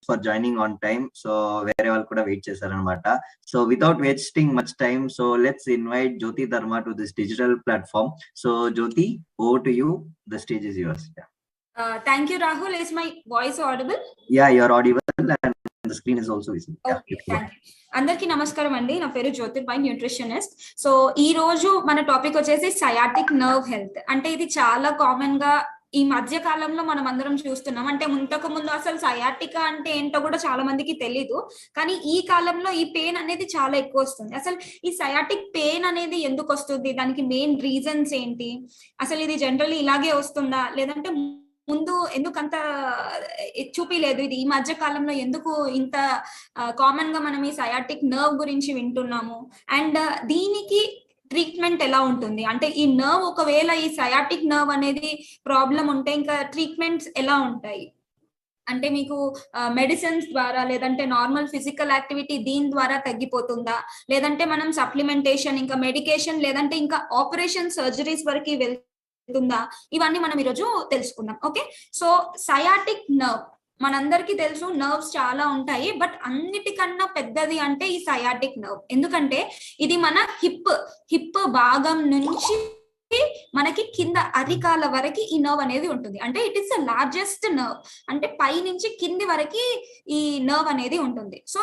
For joining on time. So వేరే వాళ్ళు కూడా వెయిట్ చేశారనమాట. So without wasting much time, so let's invite Jyoti Dharma to this digital platform. So Jyoti, over to you. The stage is yours. Thank you, Rahul. Is my voice audible? Yeah, you're audible and the screen is also visible. Okay, thank you. అందరికి నమస్కారం అండి. నా పేరు జ్యోతిర్బాయ్, nutritionist. So ఈ రోజు మన topic వచ్చేసి sciatic nerve health. అంటే ఇది చాలా కామన్ గా ఈ మధ్య కాలంలో మనం అందరం చూస్తున్నాం. అంటే ఇంతకు ముందు అసలు సయాటికా అంటే ఏంటో కూడా చాలా మందికి తెలీదు. కానీ ఈ కాలంలో ఈ పెయిన్ అనేది చాలా ఎక్కువ వస్తుంది. అసలు ఈ సయాటిక్ పెయిన్ అనేది ఎందుకు వస్తుంది, దానికి మెయిన్ రీజన్స్ ఏంటి, అసలు ఇది జనరల్లీ ఇలాగే వస్తుందా, లేదంటే ముందు ఎందుకు అంత చూపిలేదు, ఇది ఈ మధ్య కాలంలో ఎందుకు ఇంత కామన్ గా మనం ఈ సయాటిక్ నర్వ్ గురించి వింటున్నాము, అండ్ దీనికి ట్రీట్మెంట్ ఎలా ఉంటుంది, అంటే ఈ నర్వ్ ఒకవేళ ఈ సయాటిక్ నర్వ్ అనేది ప్రాబ్లం ఉంటే ఇంకా ట్రీట్మెంట్స్ ఎలా ఉంటాయి, అంటే మీకు మెడిసిన్స్ ద్వారా లేదంటే నార్మల్ ఫిజికల్ యాక్టివిటీ దీని ద్వారా తగ్గిపోతుందా, లేదంటే మనం సప్లిమెంటేషన్ ఇంకా మెడికేషన్ లేదంటే ఇంకా ఆపరేషన్ సర్జరీస్ వరకు వెళ్తుందా, ఇవన్నీ మనం ఈరోజు తెలుసుకుందాం. ఓకే, సో సయాటిక్ నర్వ్ మనందరికీ తెలుసు, నర్వ్స్ చాలా ఉంటాయి, బట్ అన్నిటికన్నా పెద్దది అంటే ఈ సయాటిక్ నర్వ్. ఎందుకంటే ఇది మన హిప్ భాగం నుంచి మనకి కింద అరికాల వరకు ఈ నర్వ్ అనేది ఉంటుంది. అంటే it is the largest nerve, అంటే పై నుంచి కింది వరకు ఈ నర్వ్ అనేది ఉంటుంది. సో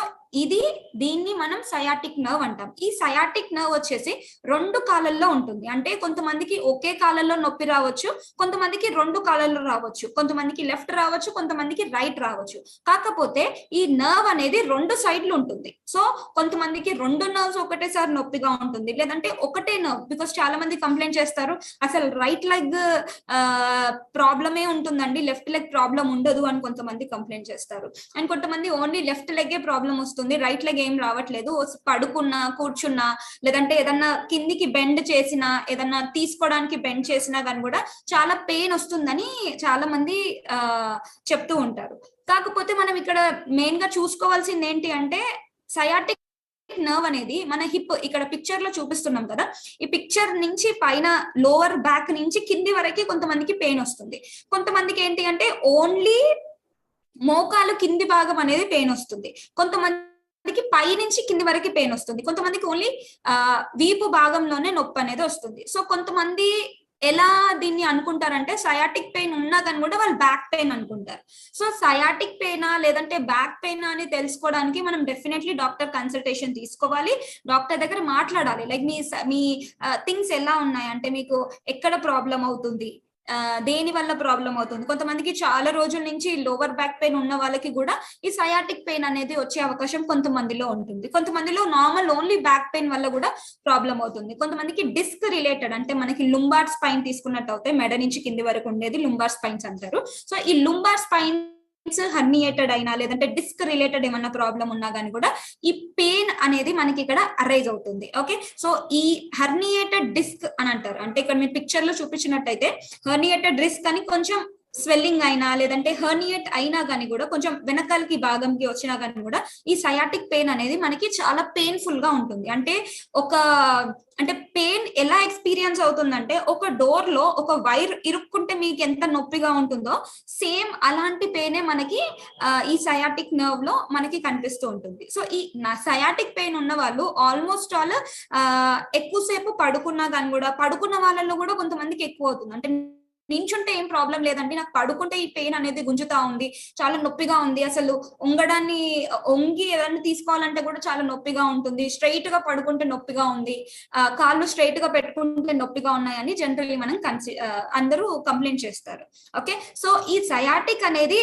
దీన్ని మనం సయాటిక్ నర్వ్ అంటాం. ఈ సయాటిక్ నర్వ్ వచ్చేసి 2 కాళ్ళల్లో ఉంటుంది. అంటే కొంతమందికి ఒకే కాళ్ళలో నొప్పి రావచ్చు, కొంతమందికి 2 కాళ్ళల్లో రావచ్చు, కొంతమందికి లెఫ్ట్ రావచ్చు, కొంతమందికి రైట్ రావచ్చు. కాకపోతే ఈ నర్వ్ అనేది 2 సైడ్లు ఉంటుంది. సో కొంతమందికి 2 నర్వ్స్ ఒకటేసారి నొప్పిగా ఉంటుంది, లేదంటే ఒకటే నర్వ్. బికాస్ చాలా మంది కంప్లైంట్ చేస్తారు, అసలు రైట్ లెగ్ ప్రాబ్లమే ఉంటుందండి, లెఫ్ట్ లెగ్ ప్రాబ్లం ఉండదు అని కొంతమంది కంప్లైంట్ చేస్తారు. అండ్ కొంతమంది ఓన్లీ లెఫ్ట్ లెగ్గే ప్రాబ్లం వస్తుంది, రైట్ లెగ్ ఏం రావట్లేదు, పడుకున్నా కూర్చున్నా లేదంటే ఏదన్నా కిందికి బెండ్ చేసినా ఏదన్నా తీసుకోవడానికి బెండ్ చేసినా కానీ కూడా చాలా పెయిన్ వస్తుందని చాలా మంది చెప్తూ ఉంటారు. కాకపోతే మనం ఇక్కడ మెయిన్ గా చూసుకోవాల్సింది ఏంటి అంటే, సయాటిక్ నర్వ్ అనేది మన హిప్, ఇక్కడ పిక్చర్ లో చూపిస్తున్నాం కదా, ఈ పిక్చర్ నుంచి పైన లోవర్ బ్యాక్ నుంచి కింది వరకు కొంతమందికి పెయిన్ వస్తుంది. కొంతమందికి ఏంటి అంటే ఓన్లీ మోకాలు కింది భాగం అనేది పెయిన్ వస్తుంది, కొంతమందికి పై నుంచి కింది వరకు పెయిన్ వస్తుంది, కొంతమందికి ఓన్లీ వీపు భాగంలోనే నొప్పి అనేది వస్తుంది. సో కొంతమంది ఎలా దీన్ని అనుకుంటారంటే సయాటిక్ పెయిన్ ఉన్నా కానీ కూడా వాళ్ళు బ్యాక్ పెయిన్ అనుకుంటారు. సో సయాటిక్ పెయినా లేదంటే బ్యాక్ పెయినా అని తెలుసుకోవడానికి మనం డెఫినెట్లీ డాక్టర్ కన్సల్టేషన్ తీసుకోవాలి, డాక్టర్ దగ్గర మాట్లాడాలి. లైక్ మీ థింగ్స్ ఎలా ఉన్నాయి, అంటే మీకు ఎక్కడ ప్రాబ్లం అవుతుంది, దేని వల్ల ప్రాబ్లం అవుతుంది. కొంతమందికి చాలా రోజుల నుంచి లోవర్ బ్యాక్ పెయిన్ ఉన్న వాళ్ళకి కూడా ఈ సయాటిక్ పెయిన్ అనేది వచ్చే అవకాశం కొంతమందిలో ఉంటుంది. కొంతమందిలో నార్మల్ ఓన్లీ బ్యాక్ పెయిన్ వల్ల కూడా ప్రాబ్లం అవుతుంది. కొంతమందికి డిస్క్ రిలేటెడ్, అంటే మనకి లుంబార్ స్పైన్ తీసుకున్నట్టు అవుతే మెడ నుంచి కింది వరకు ఉండేది లుంబార్ స్పైన్స్ అంటారు. సో ఈ లుంబార్ స్పైన్ హర్నియేటెడ్ అయినా లేదంటే డిస్క్ రిలేటెడ్ ఏమన్నా ప్రాబ్లం ఉన్నా కానీ కూడా ఈ పెయిన్ అనేది మనకి ఇక్కడ అరైజ్ అవుతుంది. ఓకే, సో ఈ హర్నియేటెడ్ డిస్క్ అని అంటారు. అంటే ఇక్కడ మీరు పిక్చర్ లో చూపించినట్టయితే హర్నియేటెడ్ డిస్క్ అని కొంచెం స్వెల్లింగ్ అయినా లేదంటే హర్నియేట్ అయినా కానీ కూడా కొంచెం వెనకాలకి భాగంకి వచ్చినా కానీ కూడా ఈ సయాటిక్ పెయిన్ అనేది మనకి చాలా పెయిన్ఫుల్ గా ఉంటుంది. అంటే పెయిన్ ఎలా ఎక్స్పీరియన్స్ అవుతుందంటే, ఒక డోర్ లో ఒక వైర్ ఇరుక్కుంటే మీకు ఎంత నొప్పిగా ఉంటుందో సేమ్ అలాంటి పెయినే మనకి ఈ సయాటిక్ నర్వ్ లో మనకి కనిపిస్తూ ఉంటుంది. సో ఈ సయాటిక్ పెయిన్ ఉన్న వాళ్ళు ఆల్మోస్ట్ ఆల్ ఎక్కువసేపు పడుకున్నా కానీ కూడా, పడుకున్న వాళ్ళలో కూడా కొంతమందికి ఎక్కువ అవుతుంది. అంటే నించుంటే ఏం ప్రాబ్లం లేదండి, నాకు పడుకుంటే ఈ పెయిన్ అనేది గుంజుతా ఉంది, చాలా నొప్పిగా ఉంది, అసలు వంగి ఏదైనా తీసుకోవాలంటే కూడా చాలా నొప్పిగా ఉంటుంది, స్ట్రైట్ గా పడుకుంటే నొప్పిగా ఉంది, కాళ్ళు స్ట్రైట్ గా పెట్టుకుంటే నొప్పిగా ఉన్నాయని జనరల్లీ మనం అందరూ కంప్లైంట్ చేస్తారు. ఓకే, సో ఈ సయాటిక్ అనేది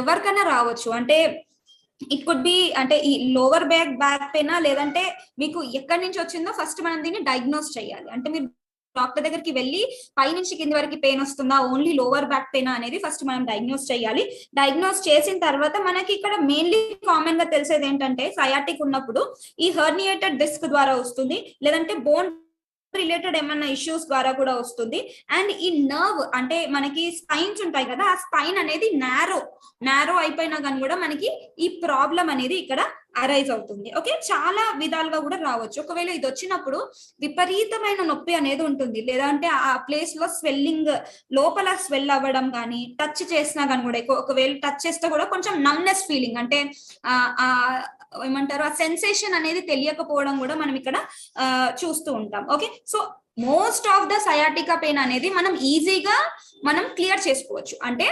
ఎవరికైనా రావచ్చు. అంటే ఇట్ కుడ్ బి, అంటే ఈ లోవర్ బ్యాక్ పెయిన్ లేదంటే మీకు ఎక్కడి నుంచి వచ్చిందో ఫస్ట్ మనం దీన్ని డయాగ్నోస్ చేయాలి. అంటే మీరు డాక్టర్ దగ్గరికి వెళ్ళి పై నుంచి కింది వరకు పెయిన్ వస్తుందా, ఓన్లీ లోవర్ బ్యాక్ పెయిన్ అనేది ఫస్ట్ మనం డయాగ్నోస్ చేయాలి. డయాగ్నోస్ చేసిన తర్వాత మనకి ఇక్కడ మెయిన్లీ కామన్ గా తెలిసేది ఏంటంటే, సయాటిక్ ఉన్నప్పుడు ఈ హర్నియేటెడ్ డిస్క్ ద్వారా వస్తుంది, లేదంటే బోన్ రిలేటెడ్ ఏమన్నా ఇష్యూస్ ద్వారా కూడా వస్తుంది. అండ్ ఈ నర్వ్, అంటే మనకి స్పైన్స్ ఉంటాయి కదా, ఆ స్పైన్ అనేది నారో అయిపోయినా కానీ కూడా మనకి ఈ ప్రాబ్లం అనేది ఇక్కడ అరైజ్ అవుతుంది. ఓకే, చాలా విధాలుగా కూడా రావచ్చు. ఒకవేళ ఇది వచ్చినప్పుడు విపరీతమైన నొప్పి అనేది ఉంటుంది, లేదంటే ఆ ప్లేస్ లో స్వెల్లింగ్, లోపల స్వెల్ అవ్వడం కానీ, టచ్ చేసినా కానీ కూడా, ఒకవేళ టచ్ చేస్తే కూడా కొంచెం నమ్నెస్ ఫీలింగ్, అంటే ఏమంటారు, ఆ సెన్సేషన్ అనేది తెలియకపోవడం కూడా మనం ఇక్కడ చూస్తూ ఉంటాం. Okay, so most of the sciatica pain అనేది మనం ఈజీగా మనం క్లియర్ చేసుకోవచ్చు. అంటే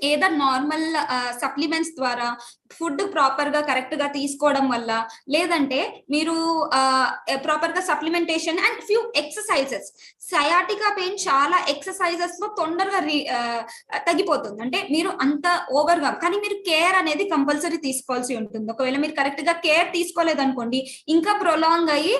ఏదో నార్మల్ సప్లిమెంట్స్ ద్వారా, ఫుడ్ ప్రాపర్ గా కరెక్ట్ గా తీసుకోవడం వల్ల, లేదంటే మీరు ప్రాపర్ గా supplementation and few exercises. Sciatica pain చాలా ఎక్సర్సైజెస్ లో తొందరగా తగ్గిపోతుంది. అంటే మీరు అంత ఓవర్ గా, కానీ మీరు కేర్ అనేది కంపల్సరీ తీసుకోవాల్సి ఉంటుంది. ఒకవేళ మీరు కరెక్ట్ గా కేర్ తీసుకోలేదనుకోండి, ఇంకా ప్రొలాంగ్ అయ్యి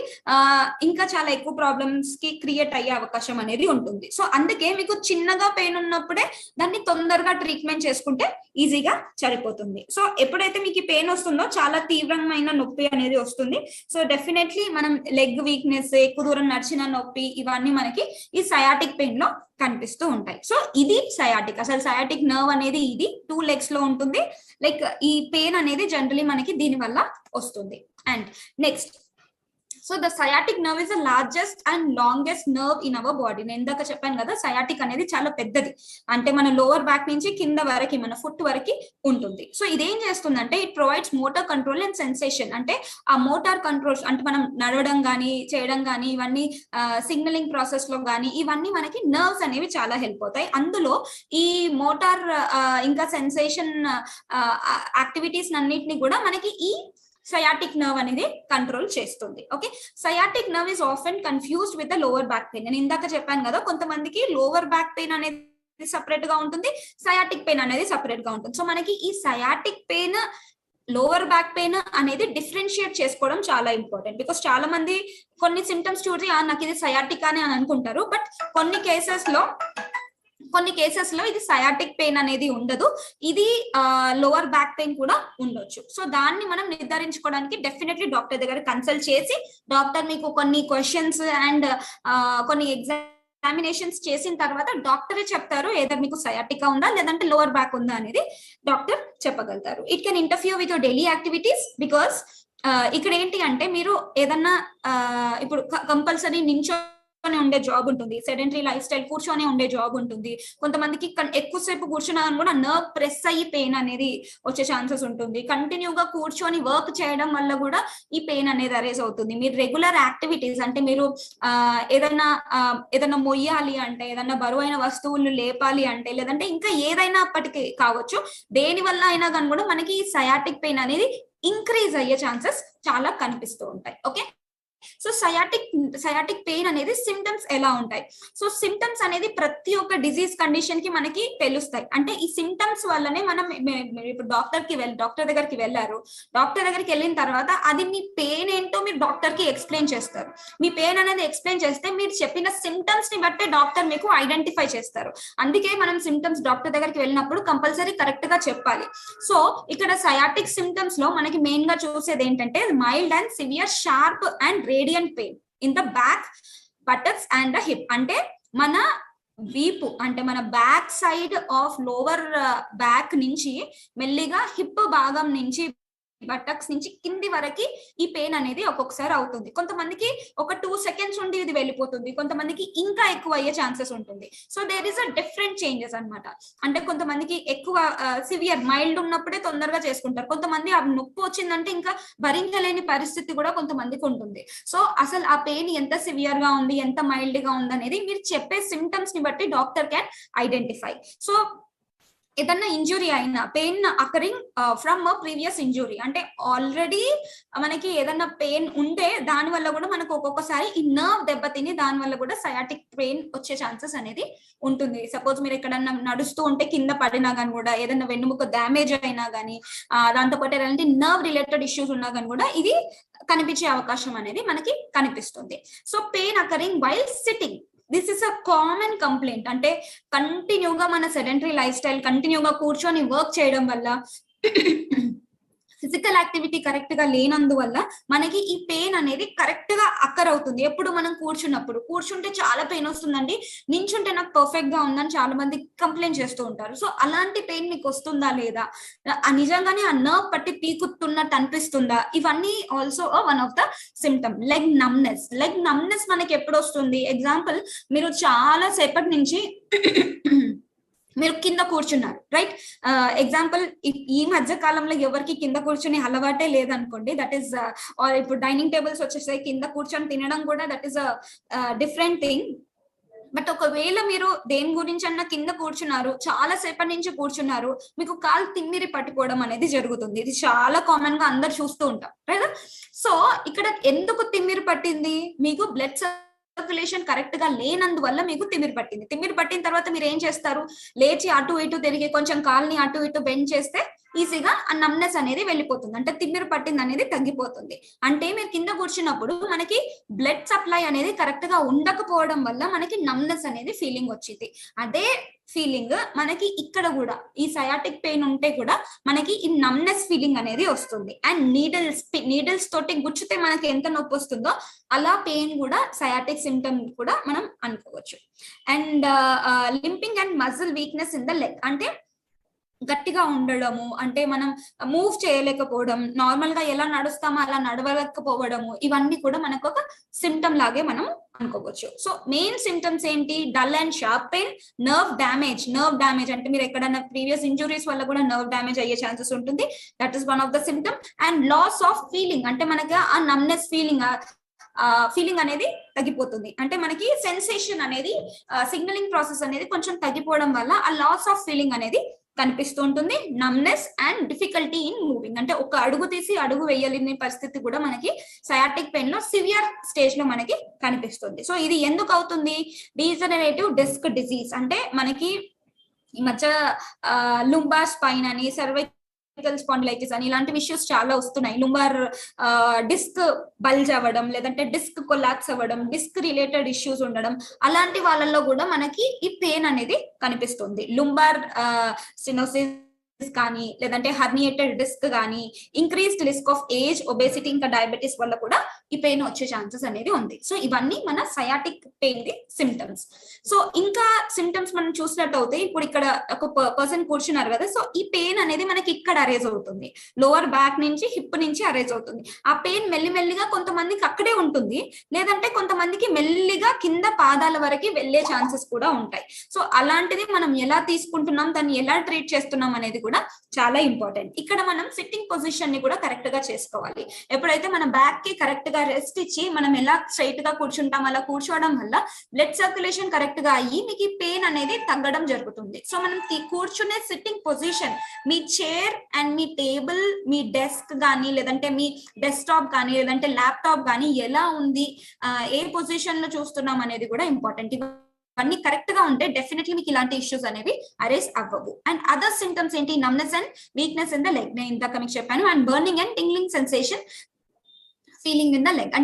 ఇంకా చాలా ఎక్కువ ప్రాబ్లమ్స్ కి క్రియేట్ అయ్యే అవకాశం అనేది ఉంటుంది. సో అందుకే మీకు చిన్నగా పెయిన్ ఉన్నప్పుడే దాన్ని తొందరగా ట్రీట్మెంట్ చేసుకుంటే ఈజీగా సరిపోతుంది. సో ఎప్పుడైతే మీకు పెయిన్ వస్తుందో, చాలా తీవ్రమైన నొప్పి అనేది వస్తుంది. సో డెఫినెట్లీ మనం లెగ్ వీక్నెస్, ఎక్కువ దూరం నడిచిన నొప్పి, ఇవన్నీ మనకి ఈ సయాటిక్ పెయిన్ లో కనిపిస్తూ ఉంటాయి. సో ఇది సయాటిక్. అసలు సయాటిక్ నర్వ్ అనేది ఇది 2 legs లో ఉంటుంది. లైక్ ఈ పెయిన్ అనేది జనరలీ మనకి దీని వల్ల వస్తుంది. And next, so the sciatic nerve is the largest and longest nerve in our body. నేను ఇందాక చెప్పాను కదా, సయాటిక్ అనేది చాలా పెద్దది. అంటే మన లోవర్ బ్యాక్ నుంచి కింద వరకు, మన ఫుట్ వరకు ఉంటుంది. సో ఇదేం చేస్తుందంటే, it provides motor control and sensation. అంటే ఆ మోటార్ కంట్రోల్స్, అంటే మనం నడవడం కానీ, చేయడం కానీ, ఇవన్నీ సిగ్నలింగ్ ప్రాసెస్ లో కానీ, ఇవన్నీ మనకి నర్వ్స్ అనేవి చాలా హెల్ప్ అవుతాయి. అందులో ఈ మోటార్ ఇంకా సెన్సేషన్ యాక్టివిటీస్ అన్నిటిని కూడా మనకి ఈ సయాటిక్ నర్వ్ అనేది కంట్రోల్ చేస్తుంది. Okay, sciatic nerve is often confused with the lower back pain. నేను ఇందాక చెప్పాను కదా, కొంతమందికి లోవర్ బ్యాక్ పెయిన్ అనేది సపరేట్ గా ఉంటుంది, సయాటిక్ పెయిన్ అనేది సపరేట్ గా ఉంటుంది. సో మనకి ఈ sciatic pain, lower back pain అనేది డిఫరెన్షియేట్ చేసుకోవడం చాలా ఇంపార్టెంట్. బికాస్ చాలా మంది కొన్ని సిమ్టమ్స్ చూసి నాకు ఇది సయాటిక్ అని అనుకుంటారు. బట్ కొన్ని కేసెస్ లో ఇది సయాటిక్ పెయిన్ అనేది ఉండదు, ఇది లోవర్ బ్యాక్ పెయిన్ కూడా ఉండొచ్చు. సో దాన్ని మనం నిర్ధారించుకోవడానికి డెఫినెట్లీ డాక్టర్ దగ్గర కన్సల్ట్ చేసి, డాక్టర్ మీకు కొన్ని క్వశ్చన్స్ అండ్ కొన్ని ఎగ్జామినేషన్స్ చేసిన తర్వాత డాక్టరే చెప్తారు ఏదో మీకు సయాటికా ఉందా లేదంటే లోవర్ బ్యాక్ ఉందా అనేది డాక్టర్ చెప్పగలుగుతారు. It can interfere with your daily activities. Because ఇక్కడ ఏంటి అంటే, మీరు ఏదన్నా ఇప్పుడు కంపల్సరీ ఉండే జాబ్ ఉంటుంది, సెడెంటరీ లైఫ్ స్టైల్, కూర్చొని ఉండే జాబ్ ఉంటుంది. కొంతమందికి ఎక్కువసేపు కూర్చున్నా కూడా నర్వ్ ప్రెస్ అయ్యి పెయిన్ అనేది వచ్చే ఛాన్సెస్ ఉంటుంది. కంటిన్యూగా కూర్చొని వర్క్ చేయడం వల్ల కూడా ఈ పెయిన్ అనేది అరైజ్ అవుతుంది. మీరు రెగ్యులర్ యాక్టివిటీస్, అంటే మీరు ఏదైనా మొయ్యాలి అంటే, ఏదైనా బరువైన వస్తువులు లేపాలి అంటే, లేదంటే ఇంకా ఏదైనా అప్పటికి కావచ్చు, దేని వల్ల అయినా కానీ కూడా మనకి ఈ సయాటిక్ పెయిన్ అనేది ఇంక్రీజ్ అయ్యే ఛాన్సెస్ చాలా కనిపిస్తూ ఉంటాయి. ఓకే, సో సయాటిక్ పెయిన్ అనేది సిమ్టమ్స్ ఎలా ఉంటాయి? సో సిమ్టమ్స్ అనేది ప్రతి ఒక్క డిజీజ్ కండిషన్ కి మనకి తెలుస్తాయి. అంటే ఈ సిమ్టమ్స్ వల్లనే మనం ఇప్పుడు డాక్టర్ దగ్గరికి వెళ్ళారు, డాక్టర్ దగ్గరికి వెళ్ళిన తర్వాత అది మీ పెయిన్ ఏంటో మీరు డాక్టర్ కి ఎక్స్ప్లెయిన్ చేస్తారు. మీ పెయిన్ అనేది ఎక్స్ప్లెయిన్ చేస్తే మీరు చెప్పిన సిమ్టమ్స్ ని బట్టి డాక్టర్ మీకు ఐడెంటిఫై చేస్తారు. అందుకే మనం సిమ్టమ్స్ డాక్టర్ దగ్గరికి వెళ్ళినప్పుడు కంపల్సరీ కరెక్ట్ గా చెప్పాలి. సో ఇక్కడ సయాటిక్ సిమ్టమ్స్ లో మనకి మెయిన్ గా చూసేది ఏంటంటే, mild and severe sharp and radiant pain in the back, buttocks and the hip. అంటే మన వీపు, అంటే మన back side of lower back నుంచి మెల్లిగా హిప్ భాగం నుంచి, బటక్స్ నుంచి కింది వరకు ఈ పెయిన్ అనేది ఒక్కొక్కసారి అవుతుంది. కొంతమందికి ఒక 2 seconds ఉండి ఇది వెళ్ళిపోతుంది, కొంతమందికి ఇంకా ఎక్కువ అయ్యే ఛాన్సెస్ ఉంటుంది. So there is a different changes అన్నమాట. అంటే కొంతమందికి ఎక్కువ సివియర్, మైల్డ్ ఉన్నప్పుడే తొందరగా చేసుకుంటారు. కొంతమంది ఆ నొప్పి వచ్చిందంటే ఇంకా భరించలేని పరిస్థితి కూడా కొంతమందికి ఉంటుంది. సో అసలు ఆ పెయిన్ ఎంత సివియర్ గా ఉంది, ఎంత మైల్డ్ గా ఉంది అనేది మీరు చెప్పే సిమ్టమ్స్ ని బట్టి డాక్టర్ క్యాన్ ఐడెంటిఫై. సో ఏదన్నా ఇంజురీ అయినా, pain occurring from previous injury, అంటే ఆల్రెడీ మనకి ఏదన్నా పెయిన్ ఉంటే దాని వల్ల కూడా మనకు ఒక్కొక్కసారి ఈ నర్వ్ దెబ్బతిని దాని వల్ల కూడా సయాటిక్ పెయిన్ వచ్చే ఛాన్సెస్ అనేది ఉంటుంది. సపోజ్ మీరు ఎక్కడన్నా నడుస్తూ ఉంటే కింద పడినా కానీ కూడా, ఏదన్నా వెన్నుముక డ్యామేజ్ అయినా కానీ, దాంతోపాటు ఎలాంటి నర్వ్ రిలేటెడ్ ఇష్యూస్ ఉన్నా కానీ కూడా ఇది కనిపించే అవకాశం అనేది మనకి కనిపిస్తుంది. So pain occurring while sitting, this is a common complaint. అంటే కంటిన్యూగా మన సెడెంటరీ లైఫ్ స్టైల్, కంటిన్యూగా కూర్చొని వర్క్ చేయడం వల్ల ఫిజికల్ యాక్టివిటీ కరెక్ట్ గా లేనందువల్ల మనకి ఈ పెయిన్ అనేది కరెక్ట్ గా అక్కర్ అవుతుంది. ఎప్పుడు మనం కూర్చుంటే చాలా పెయిన్ వస్తుందండి, నించుంటే నాకు పర్ఫెక్ట్ గా ఉందని చాలా మంది కంప్లైంట్ చేస్తూ ఉంటారు. సో అలాంటి పెయిన్ మీకు వస్తుందా లేదా, నిజంగానే ఆ నర్వ్ పట్టి పీకుతున్నట్టు అనిపిస్తుందా, ఇవన్నీ also one of the symptom. Leg numbness మనకి ఎప్పుడు వస్తుంది? ఎగ్జాంపుల్, మీరు చాలా సేపటి నుంచి మీరు కింద కూర్చున్నారు, రైట్? ఎగ్జాంపుల్, ఈ మధ్య కాలంలో ఎవరికి కింద కూర్చుని అలవాటే లేదనుకోండి, దట్ ఈస్ ఇప్పుడు డైనింగ్ టేబుల్స్ వచ్చేసాయి, కింద కూర్చొని తినడం కూడా that is different thing. But ఒకవేళ మీరు దేని గురించి అన్నా కింద కూర్చున్నారు, చాలా సేపటి నుంచి కూర్చున్నారు, మీకు కాలు తిమ్మిరి పట్టుకోవడం అనేది జరుగుతుంది. ఇది చాలా కామన్ గా అందరు చూస్తూ ఉంటాం, రైట్? సో ఇక్కడ ఎందుకు తిమ్మిరి పట్టింది? మీకు బ్లడ్ సర్క్యులేషన్ కరెక్ట్ గా లేనందువల్ల మీకు తిమ్మిరి పట్టిన తర్వాత మీరు ఏం చేస్తారు? లేచి అటు ఇటు తిరిగి కొంచెం కాల్ని అటు ఇటు బెండ్ చేస్తే ఈజీగా ఆ నమ్నెస్ అనేది వెళ్ళిపోతుంది, అంటే తిమ్మిరి పట్టింది అనేది తగ్గిపోతుంది. అంటే మీరు కింద కూర్చున్నప్పుడు మనకి బ్లడ్ సప్లై అనేది కరెక్ట్ గా ఉండకపోవడం వల్ల మనకి నమ్నెస్ అనేది ఫీలింగ్ వచ్చింది. అదే ఫీలింగ్ మనకి ఇక్కడ కూడా ఈ సయాటిక్ పెయిన్ ఉంటే కూడా మనకి ఈ నమ్నెస్ ఫీలింగ్ అనేది వస్తుంది. అండ్ నీడిల్స్ తోటి గుచ్చితే మనకి ఎంత నొప్పి వస్తుందో అలా పెయిన్ కూడా సయాటిక్ సిమ్టమ్ కూడా మనం అనుకోవచ్చు. And limping and muscle weakness in the leg, అంటే గట్టిగా ఉండడము, అంటే మనం మూవ్ చేయలేకపోవడం, నార్మల్ గా ఎలా నడుస్తామో అలా నడవలేకపోవడము, ఇవన్నీ కూడా మనకు ఒక సిమ్టమ్ లాగే మనం అనుకోవచ్చు. సో మెయిన్ సిమ్టమ్స్ ఏంటి? Dull and sharp pain, nerve damage అంటే మీరు ఎక్కడైనా ప్రీవియస్ ఇంజురీస్ వల్ల కూడా నర్వ్ డ్యామేజ్ అయ్యే ఛాన్సెస్ ఉంటుంది, that is one of the symptom. And loss of feeling, అంటే మనకి ఆ నమ్నెస్ ఫీలింగ్ అనేది తగ్గిపోతుంది, అంటే మనకి సెన్సేషన్ అనేది సిగ్నలింగ్ ప్రాసెస్ అనేది కొంచెం తగ్గిపోవడం వల్ల ఆ లాస్ ఆఫ్ ఫీలింగ్ అనేది కనిపిస్తూ ఉంటుంది. Numbness and difficulty in moving, అంటే ఒక అడుగు తీసి అడుగు వేయలేని పరిస్థితి కూడా మనకి సయాటిక్ పెయిన్ లో సివియర్ స్టేజ్ లో మనకి కనిపిస్తుంది. సో ఇది ఎందుకు అవుతుంది? డీజనరేటివ్ డిస్క్ డిజీజ్, అంటే మనకి ఈ మధ్య లుంబార్ స్పైన్ అని, సర్వైకల్ స్పాండిలైటిస్ అని ఇలాంటి ఇష్యూస్ చాలా వస్తున్నాయి. లుంబార్ డిస్క్ బల్జ్ అవ్వడం, లేదంటే డిస్క్ కొలాప్స్ అవ్వడం, డిస్క్ రిలేటెడ్ ఇష్యూస్ ఉండడం, అలాంటి వాళ్ళల్లో కూడా మనకి ఈ పెయిన్ అనేది కనిపిస్తుంది. లుంబార్ స్టెనోసిస్ కానీ, లేదంటే హర్నియేటెడ్ డిస్క్ కానీ, increased risk of age, obesity, ఇంకా డయాబెటీస్ వల్ల కూడా ఈ పెయిన్ వచ్చే ఛాన్సెస్ అనేది ఉంది. సో ఇవన్నీ మన sciatic pain the symptoms. So ఇంకా సిమ్టమ్స్ మనం చూసినట్టు అయితే, ఇప్పుడు ఇక్కడ ఒక పర్సన్ కూర్చున్నారు కదా, సో ఈ పెయిన్ అనేది మనకి ఇక్కడ అరేజ్ అవుతుంది, లోవర్ బ్యాక్ నుంచి హిప్ నుంచి అరేజ్ అవుతుంది. ఆ పెయిన్ మెల్లిమెల్లిగా కొంతమందికి అక్కడే ఉంటుంది, లేదంటే కొంతమందికి మెల్లిగా కింద పాదాల వరకు వెళ్లే ఛాన్సెస్ కూడా ఉంటాయి. సో అలాంటిది మనం ఎలా తీసుకుంటున్నాం, దాన్ని ఎలా ట్రీట్ చేస్తున్నాం అనేది కూడా చాలా ఇంపార్టెంట్. ఇక్కడ మనం సిట్టింగ్ పొజిషన్ ని కూడా కరెక్ట్ గా చేసుకోవాలి. ఎప్పుడైతే మన బ్యాక్ కి కరెక్ట్ గా రెస్ట్ ఇచ్చి మనం ఎలా స్ట్రైట్ గా కూర్చుంటాం, అలా కూర్చోవడం వల్ల బ్లడ్ సర్క్యులేషన్ కరెక్ట్ గా అయ్యి మీకు ఈ పెయిన్ అనేది తగ్గడం జరుగుతుంది. సో మనం కూర్చునే sitting position, me chair and me table, me desk కానీ, లేదంటే మీ డెస్క్టాప్ కానీ, లేదంటే ల్యాప్టాప్ కానీ ఎలా ఉంది, ఏ పొజిషన్ లో చూస్తున్నాం అనేది కూడా ఇంపార్టెంట్. అన్ని కరెక్ట్ గా ఉంటే డెఫినెట్లీ మీకు ఇలాంటి ఇష్యూస్ అనేవి అరేస్ అవ్వవు. అండ్ అదర్ సింటమ్స్ ఏంటి? Numbness and weakness in the leg, నేను ఇందాక మీకు చెప్పాను. And burning and tingling sensation feeling in the leg,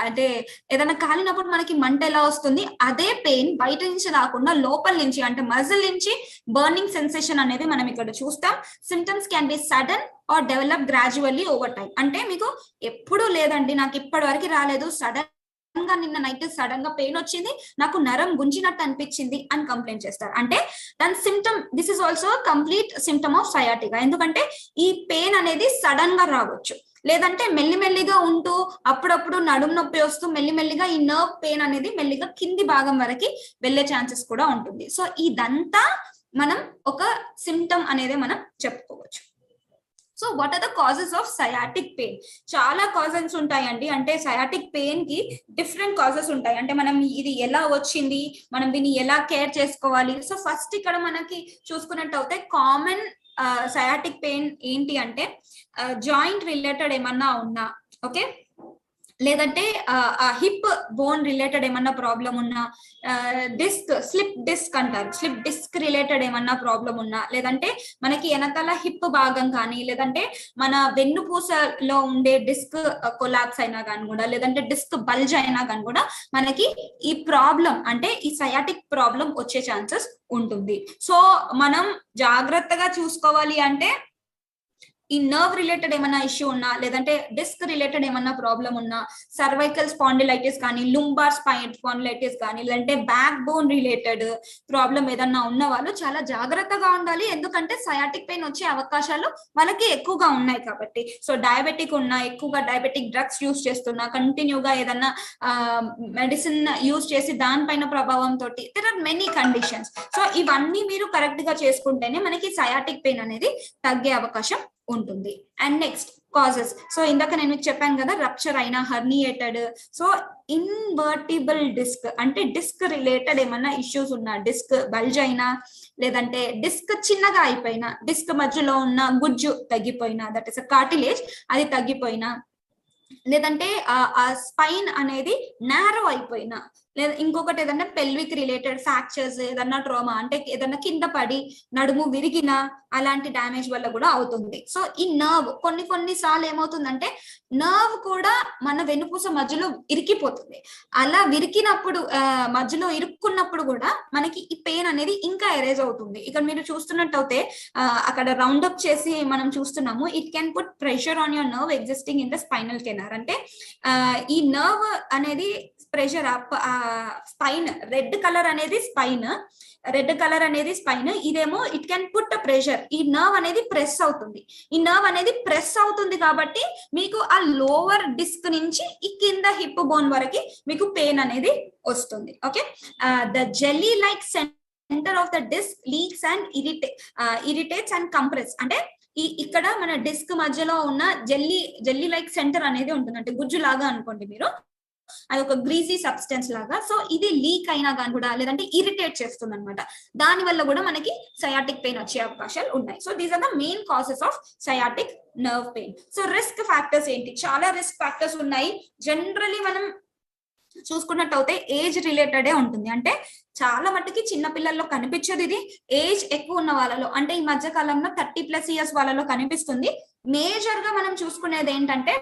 అంటే ఏదైనా కాలినప్పుడు మనకి మంట ఎలా వస్తుంది, అదే పెయిన్ బయట నుంచి రాకుండా లోపల నుంచి, అంటే మజిల్ నుంచి బర్నింగ్ సెన్సేషన్ అనేది మనం ఇక్కడ చూస్తాం. Symptoms can be sudden or develop gradually over time, అంటే మీకు ఎప్పుడూ లేదండి, నాకు ఇప్పటి వరకు రాలేదు, సడన్ గా నిన్న నైట్ సడన్ గా పెయిన్ వచ్చింది, నాకు నరం గుంజినట్టు అనిపించింది అని కంప్లైంట్ చేస్తారు. అంటే దాని symptom, this is also complete symptom of sciatica. ఎందుకంటే ఈ పెయిన్ అనేది సడన్ గా రావచ్చు, లేదంటే మెల్లిమెల్లిగా ఉంటూ అప్పుడప్పుడు నడుము నొప్పి వస్తూ మెల్లిమెల్లిగా ఈ నర్వ్ పెయిన్ అనేది మెల్లిగా కింది భాగం వరకు వెళ్లే ఛాన్సెస్ కూడా ఉంటుంది. సో ఇదంతా మనం ఒక సిమ్టమ్ అనేది మనం చెప్పుకోవచ్చు. So what are the causes of sciatic pain? చాలా కాజెస్ ఉంటాయండి, అంటే సయాటిక్ పెయిన్ కి డిఫరెంట్ కాజెస్ ఉంటాయి. అంటే మనం ఇది ఎలా వచ్చింది, మనం దీన్ని ఎలా కేర్ చేసుకోవాలి. సో ఫస్ట్ ఇక్కడ మనకి చూసుకున్నట్టు అయితే కామన్ సయాటిక్ పెయిన్ ఏంటి అంటే జాయింట్ రిలేటెడ్ ఏమన్నా ఉన్నా, ఓకే, లేదంటే హిప్ బోన్ రిలేటెడ్ ఏమన్నా ప్రాబ్లం ఉన్నా, స్లిప్ డిస్క్ అంటారు, స్లిప్ డిస్క్ రిలేటెడ్ ఏమన్నా ప్రాబ్లం ఉన్నా, లేదంటే మనకి వెనకాల హిప్ భాగం కానీ, లేదంటే మన వెన్నుపూసలో ఉండే డిస్క్ కొలాప్స్ అయినా కానీ కూడా, లేదంటే డిస్క్ బల్జ్ అయినా కానీ కూడా మనకి ఈ ప్రాబ్లం, అంటే ఈ సయాటిక్ ప్రాబ్లం వచ్చే ఛాన్సెస్ ఉంటుంది. సో మనం జాగ్రత్తగా చూసుకోవాలి అంటే ఈ నర్వ్ రిలేటెడ్ ఏమన్నా ఇష్యూ ఉన్నా, లేదంటే డిస్క్ రిలేటెడ్ ఏమన్నా ప్రాబ్లం ఉన్నా, సర్వైకల్ స్పాండిలైటిస్ కానీ, లుంబార్ స్పాండిలైటిస్ కానీ, లేదంటే బ్యాక్ బోన్ రిలేటెడ్ ప్రాబ్లం ఏదన్నా ఉన్న వాళ్ళు చాలా జాగ్రత్తగా ఉండాలి. ఎందుకంటే సయాటిక్ పెయిన్ వచ్చే అవకాశాలు వాళ్ళకి ఎక్కువగా ఉన్నాయి కాబట్టి. సో డయాబెటిక్ ఉన్నా, ఎక్కువగా డయాబెటిక్ డ్రగ్స్ యూస్ చేస్తున్నా, కంటిన్యూగా ఏదన్నా మెడిసిన్ యూస్ చేసి దానిపైన ప్రభావం తోటి, there are many conditions. So ఇవన్నీ మీరు కరెక్ట్ గా చేసుకుంటేనే మనకి సయాటిక్ పెయిన్ అనేది తగ్గే అవకాశం ఉంటుంది. And next causes. సో ఇందాక నేను చెప్పాను కదా, రప్చర్ అయినా, హర్నియేటెడ్, సో ఇన్వర్టిబుల్ డిస్క్ అంటే డిస్క్ రిలేటెడ్ ఏమన్నా ఇష్యూస్ ఉన్నా, డిస్క్ బల్జ్ అయినా, లేదంటే డిస్క్ చిన్నగా అయిపోయినా, డిస్క్ మధ్యలో ఉన్న గుజ్జు తగ్గిపోయినా, దట్ ఇస్ కార్టిలేజ్ అది తగ్గిపోయినా, లేదంటే ఆ స్పైన్ అనేది నారో అయిపోయినా, లేదా ఇంకొకటి ఏదన్నా పెల్విక్ రిలేటెడ్ ఫ్రాక్చర్స్, ఏదన్నా ట్రామా అంటే ఏదన్నా కింద పడి నడుము విరిగినా అలాంటి డ్యామేజ్ వల్ల కూడా అవుతుంది. సో ఈ నర్వ్ కొన్ని సార్లు ఏమవుతుందంటే నర్వ్ కూడా మన వెన్నుపూస మధ్యలో ఇరికిపోతుంది. అలా విరికినప్పుడు మధ్యలో ఇరుక్కున్నప్పుడు కూడా మనకి ఈ పెయిన్ అనేది ఇంకా ఎరేజ్ అవుతుంది. ఇక్కడ మీరు చూస్తున్నట్టయితే అక్కడ రౌండ్ అప్ చేసి మనం చూస్తున్నాము, it can put pressure on your nerve existing in the spinal canal. అంటే ఈ నర్వ్ అనేది ప్రెషర్ స్పైన్, రెడ్ కలర్ అనేది స్పైన్, ఇదేమో ఇట్ కెన్ పుట్ ప్రెషర్. ఈ నర్వ్ అనేది ప్రెస్ అవుతుంది కాబట్టి మీకు ఆ లోవర్ డిస్క్ నుంచి ఈ కింద హిప్ బోన్ వరకు మీకు పెయిన్ అనేది వస్తుంది. Okay, the jelly like centre of the disc leaks and irritates and compress. అంటే ఇక్కడ మన డిస్క్ మధ్యలో ఉన్న జెల్లీ లైక్ సెంటర్ అనేది ఉంటుంది, అంటే గుజ్జు లాగా అనుకోండి మీరు, అది ఒక గ్రీజీ సబ్స్టెన్స్ లాగా. సో ఇది లీక్ అయినా కానీ కూడా, లేదంటే ఇరిటేట్ చేస్తుంది అనమాట. దాని వల్ల కూడా మనకి సయాటిక్ పెయిన్ వచ్చే అవకాశాలు ఉన్నాయి. So these are the main causes of sciatic nerve pain. So risk factors ఏంటి? చాలా రిస్క్ ఫ్యాక్టర్స్ ఉన్నాయి. జనరలీ మనం చూసుకున్నట్టయితే ఏజ్ రిలేటెడే ఉంటుంది. అంటే చాలా మట్టుకి చిన్న పిల్లల్లో కనిపించేది ఇది. ఏజ్ ఎక్కువ ఉన్న వాళ్ళలో, అంటే ఈ మధ్య కాలంలో 30+ ఇయర్స్ వాళ్ళలో కనిపిస్తుంది. మేజర్ గా మనం చూసుకునేది ఏంటంటే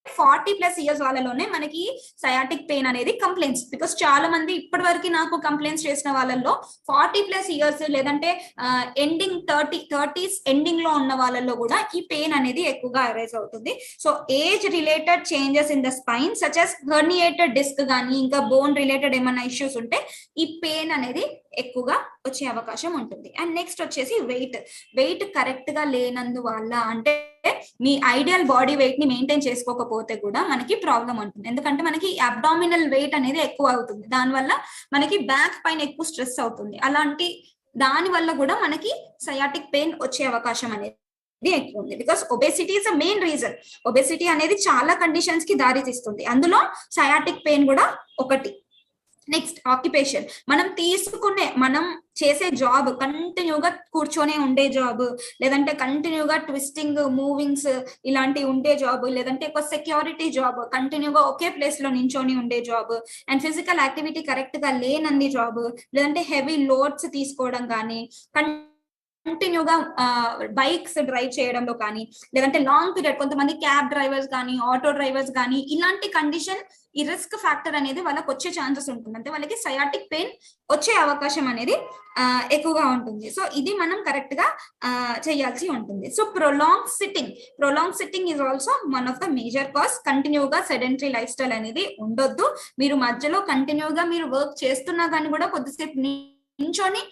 40+ ఇయర్స్ వాళ్ళలోనే మనకి సయాటిక్ పెయిన్ అనేది కంప్లైంట్స్. బికాస్ చాలా మంది ఇప్పటి వరకు నాకు కంప్లైంట్స్ చేసిన వాళ్ళల్లో 40+ ఇయర్స్, లేదంటే ఎండింగ్ 30s ఎండింగ్ లో ఉన్న వాళ్ళల్లో కూడా ఈ పెయిన్ అనేది ఎక్కువగా అరైజ్ అవుతుంది. So age related changes in the spine such as herniated disc కానీ, ఇంకా బోన్ రిలేటెడ్ ఏమైనా ఇష్యూస్ ఉంటే ఈ పెయిన్ అనేది ఎక్కువగా వచ్చే అవకాశం ఉంటుంది. అండ్ నెక్స్ట్ వచ్చేసి వెయిట్ కరెక్ట్ గా లేనందువల్ల, అంటే మీ ఐడియల్ బాడీ వెయిట్ ని మెయింటైన్ చేసుకోకపోతే కూడా మనకి ప్రాబ్లం ఉంటుంది. ఎందుకంటే మనకి అబ్డామినల్ వెయిట్ అనేది ఎక్కువ అవుతుంది, దానివల్ల మనకి బ్యాక్ పైన ఎక్కువ స్ట్రెస్ అవుతుంది. అలాంటి దాని వల్ల కూడా మనకి సయాటిక్ పెయిన్ వచ్చే అవకాశం అనేది ఎక్కువ ఉంది. Because obesity is a main reason. Obesity అనేది చాలా కండిషన్స్ కి దారి తీస్తుంది, అందులో సయాటిక్ పెయిన్ కూడా ఒకటి. Next occupation. మనం చేసే జాబ్ కంటిన్యూగా కూర్చొనే ఉండే జాబ్, లేదంటే కంటిన్యూగా ట్విస్టింగ్ మూవింగ్స్ ఇలాంటివి ఉండే జాబ్, లేదంటే ఒక సెక్యూరిటీ జాబ్, కంటిన్యూగా ఒకే ప్లేస్ లో నించొని ఉండే job, and physical activity correct గా లేనంది జాబ్, లేదంటే హెవీ లోడ్స్ తీసుకోవడం కానీ, కంటిన్యూగా బైక్స్ డ్రైవ్ చేయడంలో కానీ, లేదంటే లాంగ్ పీరియడ్ కొంతమంది క్యాబ్ డ్రైవర్స్ కానీ, ఆటో డ్రైవర్స్ కానీ, ఇలాంటి కండిషన్ ఈ రిస్క్ ఫ్యాక్టర్ అనేది వాళ్ళకి వచ్చే ఛాన్సెస్ ఉంటుంది. అంటే వాళ్ళకి సయాటిక్ పెయిన్ వచ్చే అవకాశం అనేది ఎక్కువగా ఉంటుంది. సో ఇది మనం కరెక్ట్ గా చేయాల్సి ఉంటుంది. So prolong sitting is also one of the major cause. కంటిన్యూగా సెడెంటరీ లైఫ్ స్టైల్ అనేది ఉండొద్దు. మీరు మధ్యలో కంటిన్యూగా మీరు వర్క్ చేస్తున్నా కానీ కూడా కొద్దిసేపు నించొని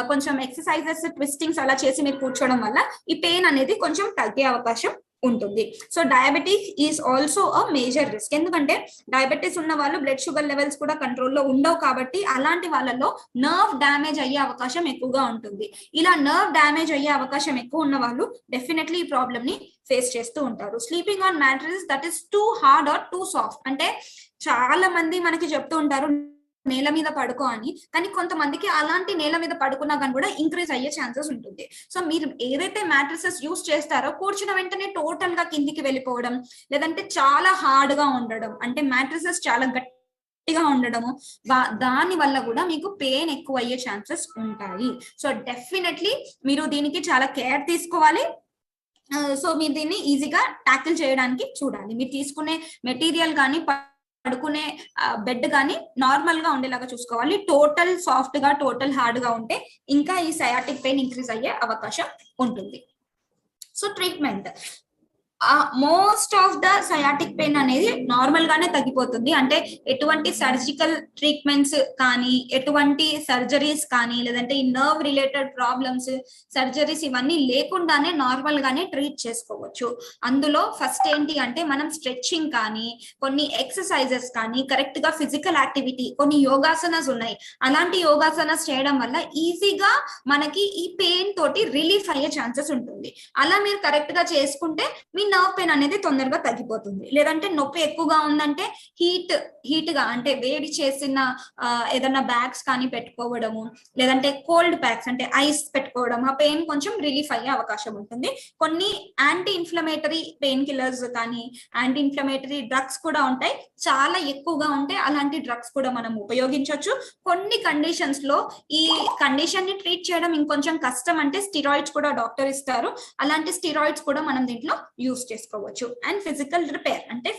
కొంచెం ఎక్సర్సైజెస్, ట్విస్టింగ్స్ అలా చేసి మీరు కూర్చోవడం వల్ల ఈ పెయిన్ అనేది కొంచెం తగ్గే అవకాశం ఉంటుంది. So diabetic is also a major risk. ఎందుకంటే డయాబెటీస్ ఉన్న వాళ్ళు బ్లడ్ షుగర్ లెవెల్స్ కూడా కంట్రోల్లో ఉండవు కాబట్టి అలాంటి వాళ్ళలో నర్వ్ డ్యామేజ్ అయ్యే అవకాశం ఎక్కువగా ఉంటుంది. ఇలా నర్వ్ డ్యామేజ్ అయ్యే అవకాశం ఎక్కువ ఉన్న వాళ్ళు డెఫినెట్లీ ఈ ప్రాబ్లమ్ ని ఫేస్ చేస్తూ ఉంటారు. Sleeping on mattress that is too hard or too soft. అంటే చాలా మంది మనకి చెప్తూ ఉంటారు నేల మీద పడుకో అని, కానీ కొంతమందికి అలాంటి నేల మీద పడుకున్నా కానీ కూడా ఇంక్రీజ్ అయ్యే ఛాన్సెస్ ఉంటుంది. సో మీరు ఏదైతే మ్యాట్రిసెస్ యూస్ చేస్తారో కూర్చున్న వెంటనే టోటల్ గా కిందికి వెళ్ళిపోవడం, లేదంటే చాలా హార్డ్ గా ఉండడం, అంటే మ్యాట్రిసెస్ చాలా గట్టిగా ఉండడము, దాని వల్ల కూడా మీకు పెయిన్ ఎక్కువ అయ్యే ఛాన్సెస్ ఉంటాయి. సో డెఫినెట్లీ మీరు దీనికి చాలా కేర్ తీసుకోవాలి. సో మీరు దీన్ని ఈజీగా ట్యాకిల్ చేయడానికి చూడాలి. మీరు తీసుకునే మెటీరియల్ కానీ, పడుకునే బెడ్ కానీ నార్మల్ గా ఉండేలాగా చూసుకోవాలి. టోటల్ సాఫ్ట్ గా, టోటల్ హార్డ్ గా ఉంటే ఇంకా ఈ సయాటిక్ పెయిన్ ఇంక్రీజ్ అయ్యే అవకాశం ఉంటుంది. So treatment, most of the sciatic pain అనేది నార్మల్ గానే తగ్గిపోతుంది. అంటే ఎటువంటి సర్జికల్ ట్రీట్మెంట్స్ కానీ, ఎటువంటి సర్జరీస్ కానీ, లేదంటే ఈ నర్వ్ రిలేటెడ్ ప్రాబ్లమ్స్, సర్జరీస్ ఇవన్నీ లేకుండానే నార్మల్ గానే ట్రీట్ చేసుకోవచ్చు. అందులో ఫస్ట్ ఏంటి అంటే మనం స్ట్రెచ్చింగ్ కానీ, కొన్ని ఎక్సర్సైజెస్ కానీ, కరెక్ట్ గా ఫిజికల్ యాక్టివిటీ, కొన్ని యోగాసనాస్ ఉన్నాయి, అలాంటి యోగాసనాస్ చేయడం వల్ల ఈజీగా మనకి ఈ పెయిన్ తోటి రిలీఫ్ అయ్యే ఛాన్సెస్ ఉంటుంది. అలా మీరు కరెక్ట్ గా చేసుకుంటే మీ నర్వ్ పెయిన్ అనేది తొందరగా తగ్గిపోతుంది. లేదంటే నొప్పి ఎక్కువగా ఉందంటే హీట్ గా అంటే వేడి చేసిన ఏదన్నా బ్యాగ్స్ కానీ పెట్టుకోవడము, లేదంటే కోల్డ్ ప్యాక్స్ అంటే ఐస్ పెట్టుకోవడం, ఆ పెయిన్ కొంచెం రిలీఫ్ అయ్యే అవకాశం ఉంటుంది. కొన్ని యాంటీ ఇన్ఫ్లమేటరీ పెయిన్ కిల్లర్స్ కానీ, యాంటీ ఇన్ఫ్లమేటరీ డ్రగ్స్ కూడా ఉంటాయి. చాలా ఎక్కువగా ఉంటే అలాంటి డ్రగ్స్ కూడా మనం ఉపయోగించవచ్చు. కొన్ని కండిషన్స్ లో ఈ కండిషన్ ని ట్రీట్ చేయడం ఇంకొంచెం కష్టం అంటే స్టిరాయిడ్స్ కూడా డాక్టర్ ఇస్తారు. అలాంటి స్టిరాయిడ్స్ కూడా మనం దీంట్లో యూస్ చేసుకోవచ్చు. అండ్ ఫిజికల్ రిపేర్ అంటే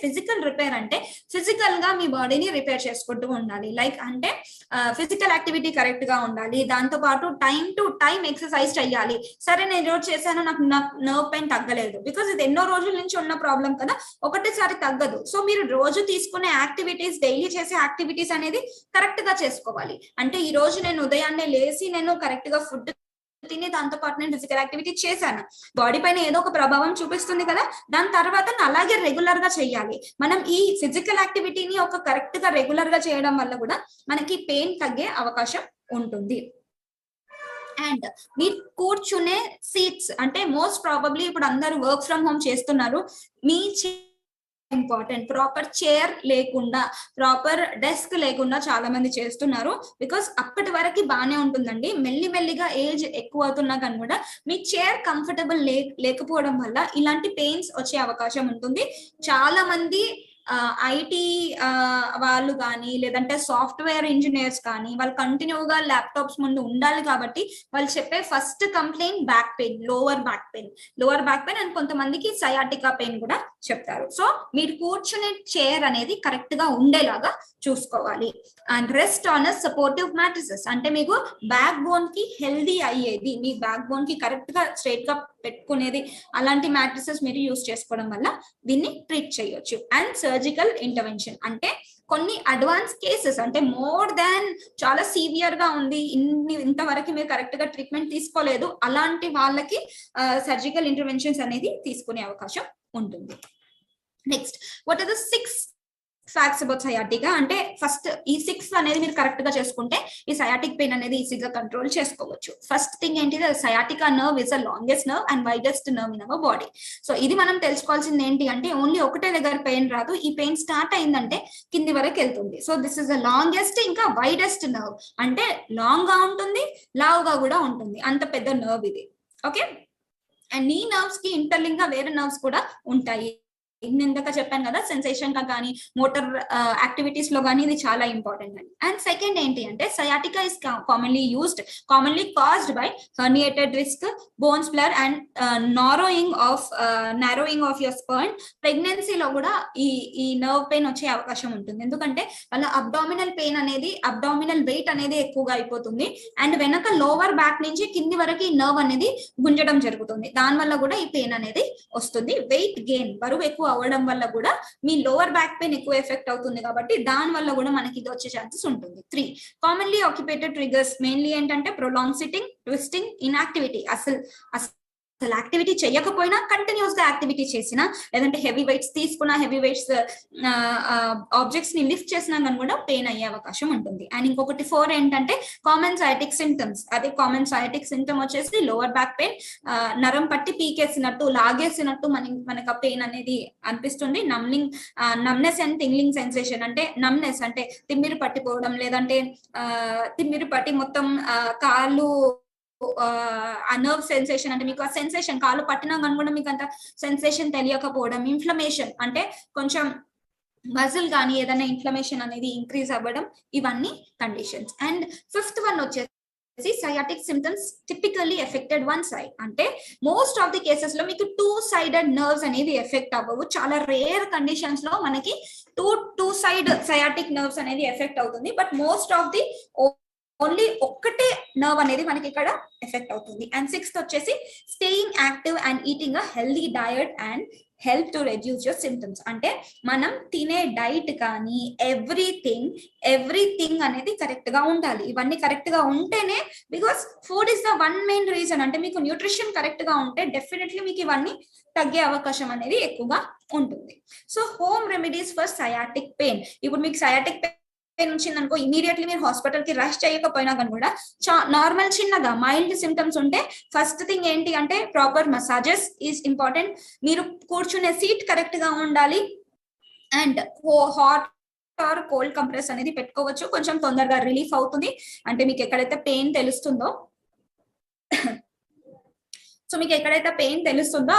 ఫిజికల్ గా మీ బాడీని రిపేర్ చేసుకుంటూ ఉండాలి. లైక్ అంటే ఫిజికల్ యాక్టివిటీ కరెక్ట్ గా ఉండాలి, దాంతో పాటు టైం టు టైం ఎక్సర్సైజ్ చేయాలి. సరే నేను రోజు చేశాను, నాకు నర్వ్ పెయిన్ తగ్గలేదు, బికాస్ ఇది ఎన్నో రోజుల నుంచి ఉన్న ప్రాబ్లం కదా, ఒకటేసారి తగ్గదు. సో మీరు రోజు తీసుకునే యాక్టివిటీస్, డైలీ చేసే యాక్టివిటీస్ అనేది కరెక్ట్ గా చేసుకోవాలి. అంటే ఈ రోజు నేను ఉదయాన్నే లేచి నేను కరెక్ట్ గా ఫుడ్ తిని దాంతో పాటు నేను ఫిజికల్ యాక్టివిటీ చేశాను, బాడీ పైన ఏదో ఒక ప్రభావం చూపిస్తుంది కదా, దాని తర్వాత అలాగే రెగ్యులర్ గా చేయాలి. మనం ఈ ఫిజికల్ యాక్టివిటీని ఒక కరెక్ట్ గా రెగ్యులర్ గా చేయడం వల్ల కూడా మనకి పెయిన్ తగ్గే అవకాశం ఉంటుంది. అండ్ మీరు కూర్చునే సీట్స్ అంటే మోస్ట్ ప్రాబబ్లీ ఇప్పుడు అందరూ వర్క్ ఫ్రమ్ హోమ్ చేస్తున్నారు, మీ ఇంపార్టెంట్ ప్రాపర్ చైర్ లేకుండా, ప్రాపర్ డెస్క్ లేకుండా చాలా మంది చేస్తున్నారు. బికాస్ అప్పటి వరకు బాగానే ఉంటుందండి, మెల్లిమెల్లిగా ఏజ్ ఎక్కువ అవుతున్నా కానీ కూడా మీ చైర్ కంఫర్టబుల్ లేకపోవడం వల్ల ఇలాంటి పెయిన్స్ వచ్చే అవకాశం ఉంటుంది. చాలా మంది ఐటీ వాళ్ళు కానీ, లేదంటే సాఫ్ట్వేర్ ఇంజనీర్స్ కానీ, వాళ్ళు కంటిన్యూగా ల్యాప్టాప్స్ ముందు ఉండాలి కాబట్టి వాళ్ళు చెప్పే first complaint back pain, lower back pain and కొంతమందికి సయాటికా పెయిన్ కూడా చెప్తారు. సో మీరు కూర్చునే చైర్ అనేది కరెక్ట్ గా ఉండేలాగా చూసుకోవాలి. And rest on a supportive matrices అంటే మీకు బ్యాక్ బోన్ కి హెల్దీ అయ్యేది, మీ బ్యాక్ బోన్ కి కరెక్ట్ గా స్ట్రైట్ గా పెట్టుకునేది, అలాంటి మ్యాట్రిసెస్ మీరు యూస్ చేసుకోవడం వల్ల దీన్ని ట్రీట్ చేయొచ్చు. అండ్ సర్జికల్ ఇంటర్వెన్షన్ అంటే కొన్ని అడ్వాన్స్ కేసెస్ అంటే మోర్ దాన్ చాలా సివియర్ గా ఉంది, ఇంతవరకు మీరు కరెక్ట్ గా ట్రీట్మెంట్ తీసుకోలేదు, అలాంటి వాళ్ళకి సర్జికల్ ఇంటర్వెన్షన్స్ అనేది తీసుకునే అవకాశం ఉంటుంది. Next, what are the 6 facts about sciatica అంటే ఫస్ట్ ఈ 6 అనేది మీరు కరెక్ట్ గా చేసుకుంటే ఈ సయాటిక్ పెయిన్ అనేది ఈజీగా కంట్రోల్ చేసుకోవచ్చు. ఫస్ట్ థింగ్ ఏంటిది, sciatica nerve is the longest nerve and widest nerve in our body. So ఇది మనం తెలుసుకోవాల్సింది ఏంటి అంటే ఓన్లీ ఒకటే దగ్గర పెయిన్ రాదు, ఈ పెయిన్ స్టార్ట్ అయిందంటే కింది వరకు వెళ్తుంది. So this is the longest ఇంకా వైడెస్ట్ నర్వ్ అంటే లాంగ్ గా ఉంటుంది, లావుగా కూడా ఉంటుంది, అంత పెద్ద నర్వ్ ఇది. ఓకే, అండ్ ఈ నర్వ్స్ కి ఇంటర్లింక్ గా వేరే నర్వ్స్ కూడా ఉంటాయి. ఇందాక చెప్పాను కదా, సెన్సేషన్ గా కానీ, మోటార్ యాక్టివిటీస్ లో కానీ ఇది చాలా ఇంపార్టెంట్ అండి. అండ్ సెకండ్ ఏంటి అంటే sciatica is commonly caused by herniated disc, bone spur and narrowing of your sperm. ప్రెగ్నెన్సీలో కూడా ఈ నర్వ్ పెయిన్ వచ్చే అవకాశం ఉంటుంది, ఎందుకంటే వాళ్ళ అబ్డామినల్ పెయిన్ అనేది, అబ్డామినల్ వెయిట్ అనేది ఎక్కువగా అయిపోతుంది అండ్ వెనక లోవర్ బ్యాక్ నుంచి కింది వరకు ఈ నర్వ్ అనేది గుంజడం జరుగుతుంది, దాని వల్ల కూడా ఈ పెయిన్ అనేది వస్తుంది. వెయిట్ గెయిన్, బరువు ఎక్కువ అవ్వడం వల్ల కూడా మీ లోవర్ బ్యాక్ పెయిన్ ఎక్కువ ఎఫెక్ట్ అవుతుంది, కాబట్టి దాని వల్ల కూడా మనకి ఇది వచ్చే ఛాన్సెస్ ఉంటుంది. 3 కామన్లీ ఆక్యుపేటెడ్ ట్రిగర్స్ మెయిన్లీ ఏంటంటే ప్రొలాంగ్ సిట్టింగ్, ట్విస్టింగ్, ఇన్యాక్టివిటీ. అసలు యాక్టివిటీ చేయకపోయినా కంటిన్యూస్ గా యాక్టివిటీ చేసినా, లేదంటే హెవీ వెయిట్స్ తీసుకున్నా, హెవీ వెయిట్స్ ఆబ్జెక్ట్స్ ని లిఫ్ట్ చేసినా కానీ కూడా పెయిన్ అయ్యే అవకాశం ఉంటుంది. అండ్ ఇంకొకటి 4 ఏంటంటే కామన్ సయాటిక్ సింటమ్స్. అదే కామన్ సయాటిక్ సింటమ్ వచ్చేసి లోవర్ బ్యాక్ పెయిన్, నరం పట్టి పీకేసినట్టు, లాగేసినట్టు మనకు ఆ పెయిన్ అనేది అనిపిస్తుంది. నమ్నెస్ అండ్ టింగ్లింగ్ సెన్సేషన్ అంటే నమ్నెస్ అంటే తిమ్మిరి పట్టిపోవడం, లేదంటే తిమ్మిరి పట్టి మొత్తం కాళ్ళు, ఆ నర్వ్ సెన్సేషన్ అంటే మీకు ఆ సెన్సేషన్ కాలు పట్టినా కానీ కూడా మీకు అంత సెన్సేషన్ తెలియకపోవడం. ఇన్ఫ్లమేషన్ అంటే కొంచెం మజిల్ కానీ ఏదైనా ఇన్ఫ్లమేషన్ అనేది ఇంక్రీజ్ అవ్వడం, ఇవన్నీ కండిషన్స్. అండ్ 5th వన్ వచ్చేసి sciatic symptoms typically affected one side అంటే మోస్ట్ ఆఫ్ ది కేసెస్ లో మీకు 2-sided నర్వ్స్ అనేది ఎఫెక్ట్ అవ్వవు. చాలా రేర్ కండిషన్స్ లో మనకి టూ సైడ్ సయాటిక్ నర్వ్స్ అనేది ఎఫెక్ట్ అవుతుంది. But most of the only ఒక్కటే నర్వ్ అనేది మనకి ఇక్కడ ఎఫెక్ట్ అవుతుంది. అండ్ 6th వచ్చేసి staying active and eating a healthy diet and help to reduce your symptoms. అంటే మనం తినే డైట్ కానీ ఎవ్రీథింగ్ అనేది కరెక్ట్ గా ఉండాలి. ఇవన్నీ కరెక్ట్ గా ఉంటేనే, because food is the one main reason. అంటే మీకు న్యూట్రిషన్ కరెక్ట్ గా ఉంటే డెఫినెట్లీ మీకు ఇవన్నీ తగ్గే అవకాశం అనేది ఎక్కువగా ఉంటుంది. So home remedies for sciatic pain. ఇప్పుడు మీకు సయాటిక్ పెయిన్ వచ్చిందనుకో ఇమీడియట్లీ మీరు హాస్పిటల్ కి రష్ చేయకపోయినా కానీ కూడా నార్మల్ చిన్నగా మైల్డ్ సిమ్టమ్స్ ఉంటే ఫస్ట్ థింగ్ ఏంటి అంటే ప్రాపర్ మసాజెస్ ఈజ్ ఇంపార్టెంట్. మీరు కూర్చునే సీట్ కరెక్ట్ గా ఉండాలి. And hot or cold compress అనేది పెట్టుకోవచ్చు, కొంచెం తొందరగా రిలీఫ్ అవుతుంది. అంటే మీకు ఎక్కడైతే పెయిన్ తెలుస్తుందో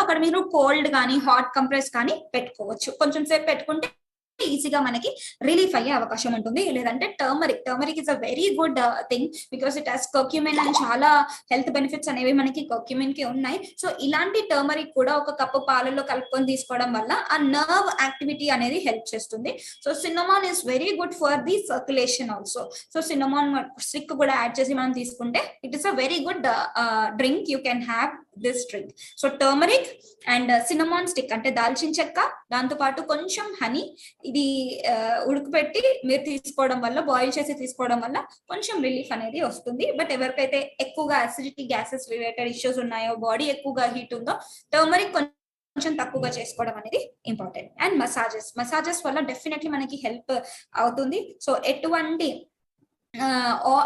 అక్కడ మీరు కోల్డ్ కానీ హాట్ కంప్రెస్ కానీ పెట్టుకోవచ్చు. కొంచెం సేపు పెట్టుకుంటే ఈజీగా మనకి రిలీఫ్ అయ్యే అవకాశం ఉంటుంది. లేదంటే turmeric is a very good thing because it has curcumin and చాలా హెల్త్ బెనిఫిట్స్ అనేవి మనకి కర్క్యూమిన్ కి ఉన్నాయి. సో ఇలాంటి టర్మరిక్ కూడా ఒక కప్పు పాలలో కలుపుకొని తీసుకోవడం వల్ల ఆ నర్వ్ యాక్టివిటీ అనేది హెల్ప్ చేస్తుంది. So cinnamon is very good for the circulation also. So cinnamon stick కూడా యాడ్ చేసి మనం తీసుకుంటే it is a very good drink. You can have this drink. So turmeric and cinnamon stick అంటే దాల్చిన చెక్క, దాంతో పాటు కొంచెం హనీ, ఇది ఉడకపెట్టి మీరు తీసుకోవడం వల్ల, బాయిల్ చేసి తీసుకోవడం వల్ల కొంచెం రిలీఫ్ అనేది వస్తుంది. బట్ ఎవరికైతే ఎక్కువగా అసిడిటీ గ్యాసెస్ రిలేటెడ్ ఇష్యూస్ ఉన్నాయో, బాడీ ఎక్కువగా హీట్ ఉందో, టర్మరిక్ కొంచెం తక్కువగా చేసుకోవడం అనేది ఇంపార్టెంట్. అండ్ మసాజెస్ వల్ల డెఫినెట్లీ మనకి హెల్ప్ అవుతుంది. సో ఎటువంటి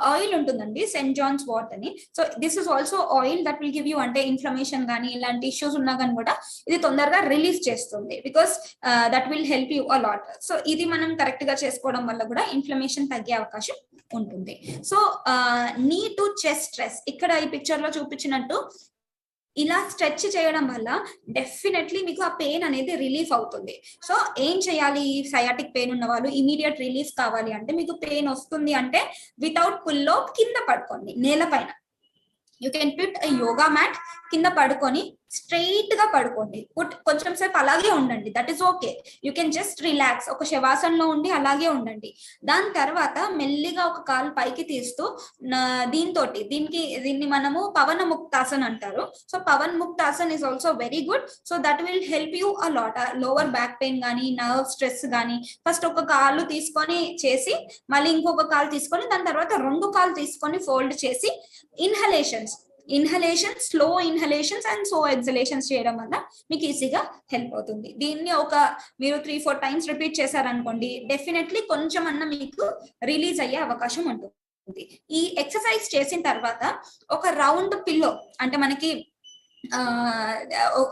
ఆయిల్ ఉంటుందండి, సెంట్ జాన్స్ వాట్ అని. So this is also oil that will give you, అంటే ఇన్ఫ్లమేషన్ కానీ ఇలాంటి ఇష్యూస్ ఉన్నా కానీ కూడా ఇది తొందరగా రిలీఫ్ చేస్తుంది because that will help you allot. So ఇది మనం కరెక్ట్ గా చేసుకోవడం వల్ల కూడా ఇన్ఫ్లమేషన్ తగ్గే అవకాశం ఉంటుంది. So need to chest stress, ఇక్కడ ఈ పిక్చర్ లో చూపించినట్టు ఇలా స్ట్రెచ్ చేయడం వల్ల డెఫినెట్లీ మీకు ఆ పెయిన్ అనేది రిలీఫ్ అవుతుంది. సో ఏం చేయాలి, సయాటిక్ పెయిన్ ఉన్న వాళ్ళు ఇమీడియట్ రిలీఫ్ కావాలి అంటే, మీకు పెయిన్ వస్తుంది అంటే వితౌట్ పుల్లో కింద పడుకోండి నేలపైన. You can put yoga mat, కింద పడుకొని స్ట్రైట్ గా పడుకోండి. కొంచెం సేపు అలాగే ఉండండి, that is okay. You can just relax, ఒక శవాసనలో ఉండి అలాగే ఉండండి. దాని తర్వాత మెల్లిగా ఒక కాలు పైకి తీస్తూ దీన్ని మనము పవన ముక్తాసన్ అంటారు. సో పవన్ ముక్తాసన్ is also very good. So that will help you a lot. Lower back pain కానీ, నర్వ్ స్ట్రెస్ కానీ, ఫస్ట్ ఒక కాలు తీసుకొని చేసి మళ్ళీ ఇంకొక కాలు తీసుకొని దాని తర్వాత 2 కాలు తీసుకొని ఫోల్డ్ చేసి inhalation, slow inhalations and so exhalations చేయడం వల్ల మీకు ఈజీగా హెల్ప్ అవుతుంది. దీన్ని మీరు 3-4 టైమ్స్ రిపీట్ చేశారనుకోండి, డెఫినెట్లీ కొంచెం అన్న మీకు రిలీజ్ అయ్యే అవకాశం ఉంటుంది. ఈ ఎక్సర్సైజ్ చేసిన తర్వాత ఒక రౌండ్ పిల్లో, అంటే మనకి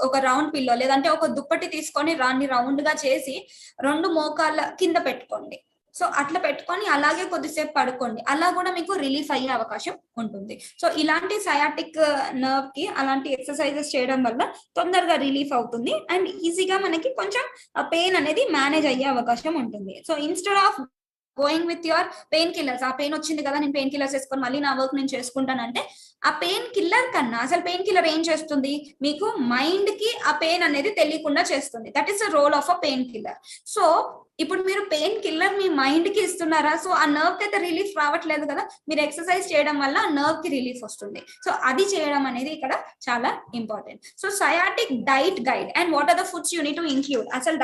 ఒక రౌండ్ పిల్లో లేదంటే ఒక దుప్పటి తీసుకొని రౌండ్ గా చేసి 2 మోకాళ్ళ కింద పెట్టుకోండి. సో అట్లా పెట్టుకొని అలాగే కొద్దిసేపు పడుకోండి, అలా కూడా మీకు రిలీఫ్ అయ్యే అవకాశం ఉంటుంది. సో ఇలాంటి సయాటిక్ నర్వ్ కి అలాంటి ఎక్సర్సైజెస్ చేయడం వల్ల తొందరగా రిలీఫ్ అవుతుంది అండ్ ఈజీగా మనకి కొంచెం పెయిన్ అనేది మేనేజ్ అయ్యే అవకాశం ఉంటుంది. So instead of going with your pain killers, ఆ పెయిన్ వచ్చింది కదా నేను పెయిన్ కిల్లర్స్ వేసుకొని మళ్ళీ నా వర్క్ నేను చేసుకుంటానంటే, ఆ పెయిన్ కిల్లర్ కన్నా అసలు పెయిన్ కిల్లర్ ఏం చేస్తుంది, మీకు మైండ్ కి ఆ పెయిన్ అనేది తెలియకుండా చేస్తుంది. That is the role of a painkiller. So ఇప్పుడు మీరు పెయిన్ కిల్లర్ మీ మైండ్ కి ఇస్తున్నారా, సో ఆ నర్వ్ కి అయితే రిలీఫ్ రావట్లేదు కదా, మీరు ఎక్సర్సైజ్ చేయడం వల్ల ఆ నర్వ్ కి రిలీఫ్ వస్తుంది. సో అది చేయడం అనేది ఇక్కడ చాలా important. So sciatic diet guide and what are the foods you need to include. అసలు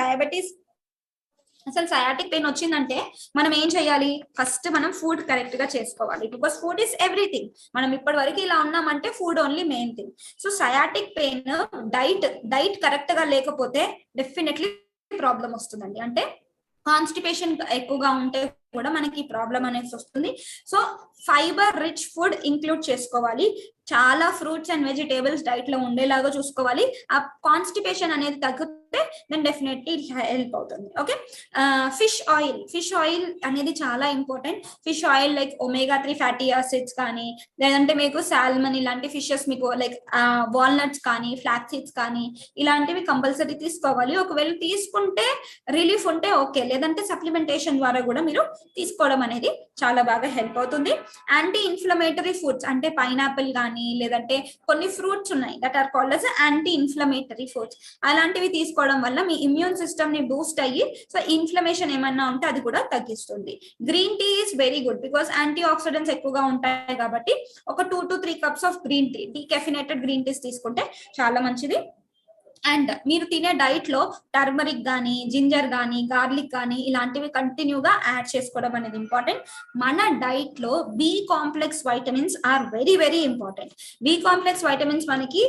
సయాటిక్ పెయిన్ వచ్చిందంటే మనం ఏం చేయాలి, ఫస్ట్ మనం ఫుడ్ కరెక్ట్ గా చేసుకోవాలి. Because food is everything. మనం ఇప్పటి వరకు ఇలా ఉన్నామంటే food only main thing. So sciatic pain diet correct గా లేకపోతే డెఫినెట్లీ ప్రాబ్లం వస్తుందండి. అంటే కాన్స్టిపేషన్ ఎక్కువగా ఉంటే కూడా మనకి ప్రాబ్లం అనేది వస్తుంది. So fibre rich food include చేసుకోవాలి, చాలా ఫ్రూట్స్ అండ్ వెజిటేబుల్స్ డైట్ లో ఉండేలాగా చూసుకోవాలి. ఆ కాన్స్టిపేషన్ అనేది తగ్గితే దెన్ డెఫినెట్లీ హెల్ప్ అవుతుంది. ఓకే, ఫిష్ ఆయిల్ అనేది చాలా important. Fish oil like omega-3 fatty acids కానీ, లేదంటే మీకు సాల్మన్ ఇలాంటి ఫిషెస్, మీకు లైక్ వాల్నట్స్ కానీ, ఫ్లాక్ సీడ్స్ కానీ, ఇలాంటివి కంపల్సరీ తీసుకోవాలి. ఒకవేళ తీసుకుంటే రిలీఫ్ ఉంటే ఓకే, లేదంటే సప్లిమెంటేషన్ ద్వారా కూడా మీరు తీసుకోవడం అనేది చాలా బాగా హెల్ప్ అవుతుంది. యాంటీ ఇన్ఫ్లమేటరీ ఫుడ్స్ అంటే పైనాపిల్ కానీ, లేదంటే కొన్ని ఫ్రూట్స్ ఉన్నాయి that are called as anti inflammatory foods, అలాంటివి తీసుకోవడం తీసుకోవడం వల్ల మీ ఇమ్యూన్ సిస్టమ్ ని బూస్ట్ అయ్యి సో ఇన్ఫ్లమేషన్ ఏమన్నా ఉంటే అది కూడా తగ్గిస్తుంది. Green tea is very good because antioxidants ఎక్కువగా ఉంటాయి కాబట్టి ఒక 2 to 3 cups of green tea, decaffeinated green teas తీసుకుంటే చాలా మంచిది. అండ్ మీరు తినే డైట్ లో టర్మరిక్ గానీ, జింజర్ గానీ, గార్లిక్ గానీ ఇలాంటివి కంటిన్యూగా యాడ్ చేసుకోవడం అనేది ఇంపార్టెంట్. మన డైట్ లో B complex vitamins are very very important. B complex vitamins మనకి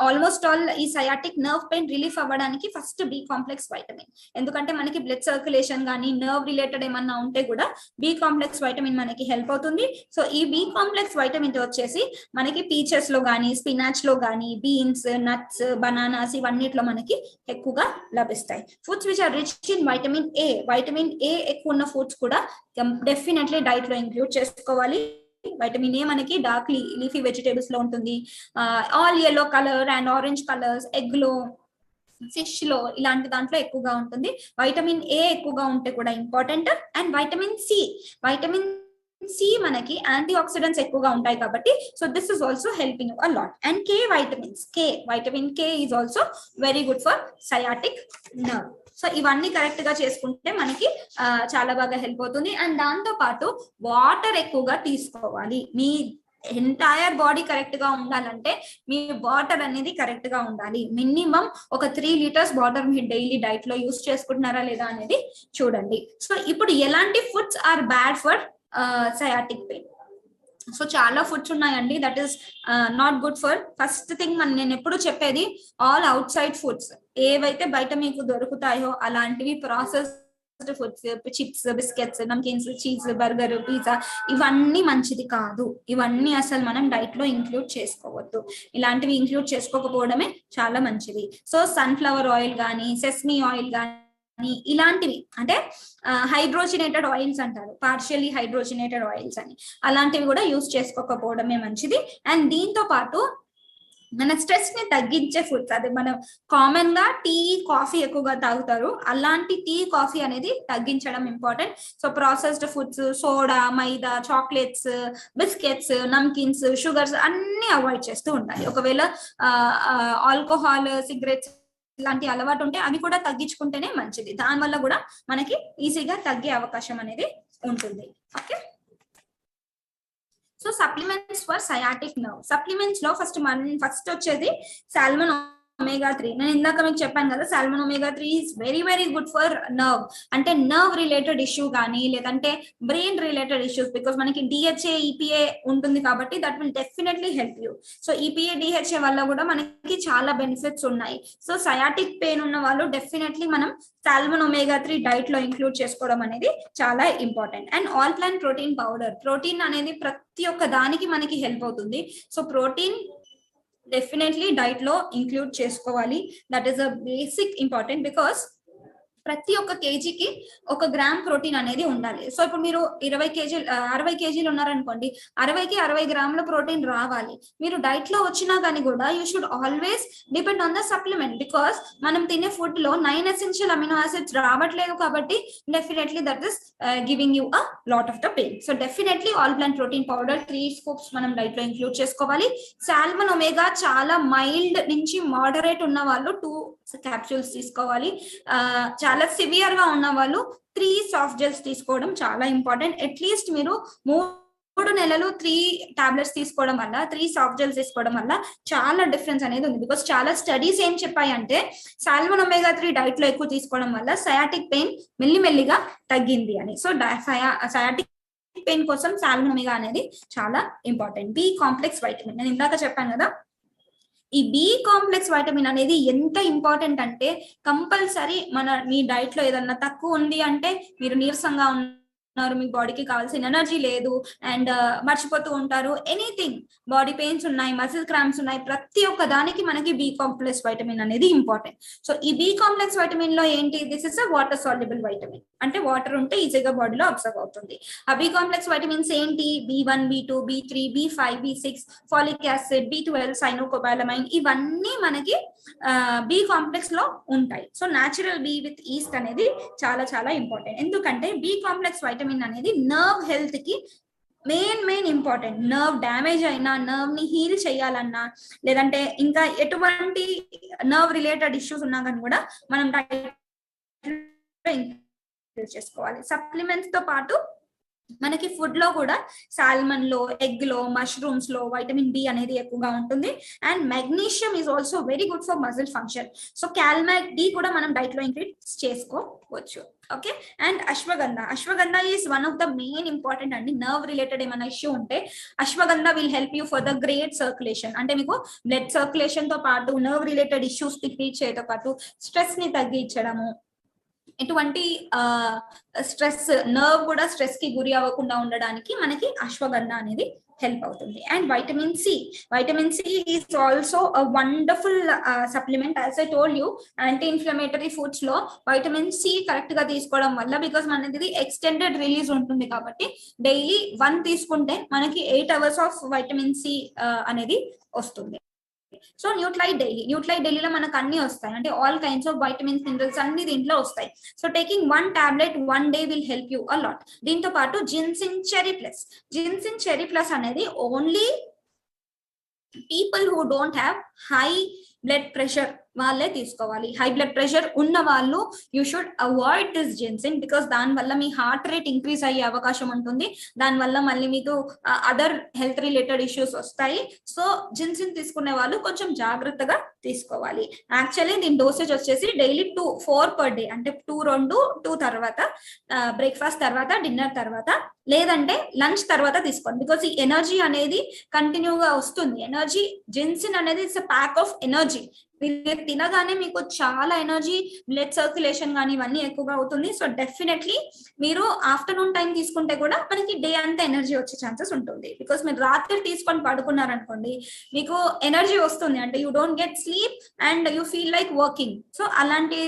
ఆల్మోస్ట్ ఆల్ ఈ సయాటిక్ నర్వ్ పెయిన్ రిలీఫ్ అవ్వడానికి ఫస్ట్ బి కాంప్లెక్స్ వైటమిన్, ఎందుకంటే మనకి బ్లడ్ సర్క్యులేషన్ గానీ నర్వ్ రిలేటెడ్ ఏమన్నా ఉంటే కూడా బి కాంప్లెక్స్ వైటమిన్ మనకి హెల్ప్ అవుతుంది. సో ఈ బి కాంప్లెక్స్ వైటమిన్ వచ్చేసి మనకి పీచెస్ లో గానీ, స్పినాచ్ లో గానీ, బీన్స్, నట్స్, బనానా ఇవన్నిట్లో మనకి ఎక్కువగా లభిస్తాయి. Foods which are rich in vitamin A ఎక్కువ ఉన్న ఫుడ్స్ కూడా డెఫినెట్లీ డైట్ లో ఇంక్లూడ్ చేసుకోవాలి. వైటమిన్ ఏ మనకి డార్క్ లీఫీ వెజిటేబుల్స్ లో ఉంటుంది, all yellow colour and orange colours, egg లో, ఫిష్ లో ఇలాంటి దాంట్లో ఎక్కువగా ఉంటుంది. వైటమిన్ ఏ ఎక్కువగా ఉంటే కూడా ఇంపార్టెంట్. అండ్ వైటమిన్ సి మనకి యాంటీ ఆక్సిడెంట్స్ ఎక్కువగా ఉంటాయి కాబట్టి so this is also helping a lot. And vitamin K is also very good for sciatic nerve. So ఇవన్నీ కరెక్ట్ గా చేసుకుంటే మనకి చాలా బాగా హెల్ప్ అవుతుంది. అండ్ దాంతో పాటు వాటర్ ఎక్కువగా తీసుకోవాలి. మీ ఎంటైర్ బాడీ కరెక్ట్ గా ఉండాలంటే మీ వాటర్ అనేది కరెక్ట్ గా ఉండాలి. మినిమం ఒక 3 liters వాటర్ మీ డైలీ డైట్ లో యూస్ చేసుకుంటున్నారా లేదా అనేది చూడండి. సో ఇప్పుడు ఎలాంటి foods are bad for sciatic pain? So చాలా ఫుడ్స్ ఉన్నాయండి that is not good for. First thing నేను ఎప్పుడు చెప్పేది ఆల్ అవుట్ సైడ్ ఫుడ్స్ ఏవైతే బయట మీకు దొరుకుతాయో అలాంటివి process foods, chips, biscuits, namkeens, cheese, burger, pizza ఇవన్నీ మంచిది కాదు. ఇవన్నీ అసలు మనం డైట్ లో ఇంక్లూడ్ చేసుకోవద్దు. ఇలాంటివి ఇంక్లూడ్ చేసుకోకపోవడమే చాలా మంచిది. సో సన్ఫ్లవర్ ఆయిల్ కానీ, సెస్మీ ఆయిల్ కానీ ఇలాంటివి అంటే హైడ్రోజనేటెడ్ ఆయిల్స్ అంటారు, పార్షియల్లీ హైడ్రోజనేటెడ్ ఆయిల్స్ అని, అలాంటివి కూడా యూస్ చేసుకోకపోవడమే మంచిది. అండ్ దీంతో పాటు మన స్ట్రెస్ ని తగ్గించే ఫుడ్స్, అదే మనం కామన్ గా టీ, కాఫీ ఎక్కువగా తాగుతారు, అలాంటి టీ, కాఫీ అనేది తగ్గించడం important. So processed foods, soda, maida, chocolates, biscuits, namkeens, sugars అన్ని అవాయిడ్ చేస్తూ ఉండాలి. ఒకవేళ ఆల్కహాల్, సిగరెట్స్ ఇలాంటి అలవాటు ఉంటే అవి కూడా తగ్గించుకుంటేనే మంచిది. దానివల్ల కూడా మనకి ఈజీగా తగ్గే అవకాశం అనేది ఉంటుంది. Okay, so supplements for sciatic nerve. Supplements లో ఫస్ట్ వచ్చేది సాల్మన్ omega 3. నేను ఇందాక మీకు చెప్పాను కదా, salmon omega 3 is very very good for nerve. అంటే నర్వ్ రిలేటెడ్ ఇష్యూ కానీ లేదంటే బ్రెయిన్ రిలేటెడ్ ఇష్యూస్, బికాస్ మనకి DHA, EPA ఉంటుంది కాబట్టి that will definitely help you. So EPA, DHA వల్ల కూడా మనకి చాలా బెనిఫిట్స్ ఉన్నాయి. సో సయాటిక్ పెయిన్ ఉన్న వాళ్ళు డెఫినెట్లీ మనం సాల్మన్ omega 3 డైట్ లో ఇంక్లూడ్ చేసుకోవడం అనేది చాలా important. And all plant protein powder, protein అనేది ప్రతి ఒక్క దానికి మనకి హెల్ప్ అవుతుంది. సో ప్రోటీన్ డెఫినెట్లీ డైట్ లో ఇంక్లూడ్ చేసుకోవాలి. That is a basic important because ప్రతి ఒక్క కేజీకి 1 గ్రామ్ ప్రోటీన్ అనేది ఉండాలి. సో ఇప్పుడు మీరు 60 kgs ఉన్నారనుకోండి, 60కి 60 గ్రాముల ప్రోటీన్ రావాలి. మీరు డైట్ లో వచ్చినా కానీ కూడా you should always depend on the supplement, because మనం తినే ఫుడ్ లో 9 essential అమినో యాసిడ్స్ రావట్లేదు కాబట్టి definitely that is giving you a lot of the pain. So definitely all plant protein powder 3 scoops మనం డైట్ లో ఇంక్లూడ్ చేసుకోవాలి. Salmon omega చాలా mild నుంచి మోడరేట్ ఉన్న వాళ్ళు 2 capsules తీసుకోవాలి. చాలా సివియర్ గా ఉన్న వాళ్ళు 3 సాఫ్ట్ జెల్స్ తీసుకోవడం చాలా ఇంపార్టెంట్. అట్లీస్ట్ మీరు 3 నెలలు 3 టాబ్లెట్స్ తీసుకోవడం వల్ల, 3 సాఫ్ట్ జెల్స్ తీసుకోవడం వల్ల చాలా డిఫరెన్స్ అనేది ఉంది. బికాస్ చాలా స్టడీస్ ఏం చెప్పాయి అంటే సాల్మన్ omega 3 డైట్ లో ఎక్కువ తీసుకోవడం వల్ల సయాటిక్ పెయిన్ మెల్లిమెల్లిగా తగ్గింది అని. సో సయాటిక్ పెయిన్ కోసం సాల్మన్ omega అనేది చాలా ఇంపార్టెంట్. బి కాంప్లెక్స్ వైటమిన్ నేను ఇందాక చెప్పాను కదా, ఈ బి కాంప్లెక్స్ వైటమిన్ అనేది ఎంత ఇంపార్టెంట్ అంటే కంపల్సరీ మీ డైట్ లో ఏదన్నా తక్కువ ఉంది అంటే మీరు నీరసంగా ఉన్నారు, మీ బాడీకి కావాల్సిన ఎనర్జీ లేదు అండ్ మర్చిపోతూ ఉంటారు, ఎనీథింగ్, బాడీ పెయిన్స్ ఉన్నాయి, మసిల్ క్రాంప్స్ ఉన్నాయి, ప్రతి ఒక్క దానికి మనకి బి కాంప్లెక్స్ వైటమిన్ అనేది ఇంపార్టెంట్. సో ఈ బి కాంప్లెక్స్ వైటమిన్ లో ఏంటి, this is a water soluble vitamin, అంటే వాటర్ ఉంటే ఈజీగా బాడీలో అబ్జర్వ్ అవుతుంది. ఆ బి కాంప్లెక్స్ వైటమిన్స్ ఏంటి, B1, B2, B3, B5, B6, phallic acid, B12, సైనోకోబాలమైన్, ఇవన్నీ మనకి బి కాంప్లెక్స్ లో ఉంటాయి. So natural be with east అనేది చాలా చాలా ఇంపార్టెంట్. ఎందుకంటే బి కాంప్లెక్స్ వైటమిన్ అనేది నర్వ్ హెల్త్ కి మెయిన్ ఇంపార్టెంట్. నర్వ్ డ్యామేజ్ అయినా, నర్వ్ ని హీల్ చేయాలన్నా, లేదంటే ఇంకా ఎటువంటి నర్వ్ రిలేటెడ్ ఇష్యూస్ ఉన్నా కానీ కూడా మనం చేసుకోవాలి. సప్లిమెంట్స్ తో పాటు మనకి ఫుడ్ లో కూడా సాల్మన్ లో, ఎగ్ లో, మష్రూమ్స్ లో వైటమిన్ బి అనేది ఎక్కువగా ఉంటుంది. And magnesium is also very good for muscle function. So CalMag D కూడా మనం డైట్ లో ఇంక్లూడ్ చేసుకోవచ్చు. Okay. And ashwagandha is one of the main important అండి. నర్వ్ రిలేటెడ్ ఏమైనా ఇష్యూ ఉంటే ashwagandha will help you for the great circulation. అంటే మీకు blood circulation తో పాటు నర్వ్ రిలేటెడ్ ఇష్యూస్ డిఫీట్ చేయతో పాటు స్ట్రెస్ ని తగ్గించడము, ఎటువంటి స్ట్రెస్, నర్వ్ కూడా స్ట్రెస్ కి గురి అవ్వకుండా ఉండడానికి మనకి అశ్వగంధ అనేది హెల్ప్ అవుతుంది. And vitamin C is also a wonderful supplement. As I told you, anti inflammatory foods లో వైటమిన్ సి కరెక్ట్ గా తీసుకోవడం వల్ల, బికాస్ మనది ఎక్స్టెండెడ్ రిలీజ్ ఉంటుంది కాబట్టి డైలీ 1 తీసుకుంటే మనకి 8 hours ఆఫ్ వైటమిన్ సి అనేది వస్తుంది. సో న్యూట్లైట్ డైలీలో మనకు అన్ని వస్తాయి, అంటే all kinds of vitamins, minerals అన్ని దీంట్లో వస్తాయి. So taking 1 tablet 1 day will help you allot. దీంతో పాటు జిన్సింగ్ చెరీ ప్లస్ అనేది only people who don't have high blood pressure వాళ్ళే తీసుకోవాలి. హై బ్లడ్ ప్రెషర్ ఉన్న వాళ్ళు you should avoid this ginseng, because దాని వల్ల మీ హార్ట్ రేట్ ఇంక్రీజ్ అయ్యే అవకాశం ఉంటుంది. దానివల్ల మళ్ళీ మీకు అదర్ హెల్త్ రిలేటెడ్ ఇష్యూస్ వస్తాయి. సో జిన్సింగ్ తీసుకునే వాళ్ళు కొంచెం జాగ్రత్తగా తీసుకోవాలి. యాక్చువల్లీ దీని డోసేజ్ వచ్చేసి డైలీ 4 per day, అంటే 2 తర్వాత, బ్రేక్ఫాస్ట్ తర్వాత, డిన్నర్ తర్వాత, లేదంటే లంచ్ తర్వాత తీసుకోండి. బికాస్ ఈ ఎనర్జీ అనేది కంటిన్యూగా వస్తుంది. ఎనర్జీ జిన్సిన్ అనేది it's a pack of energy. మీరు తినగానే మీకు చాలా ఎనర్జీ, బ్లడ్ సర్క్యులేషన్ కానీ ఇవన్నీ ఎక్కువగా అవుతుంది. సో డెఫినెట్లీ మీరు ఆఫ్టర్నూన్ టైం తీసుకుంటే కూడా మనకి డే అంతా ఎనర్జీ వచ్చే ఛాన్సెస్ ఉంటుంది. బికాస్ మీరు రాత్రి తీసుకొని పడుకున్నారనుకోండి, మీకు ఎనర్జీ వస్తుంది, అంటే you don't get sleep and you feel like working. So అలాంటి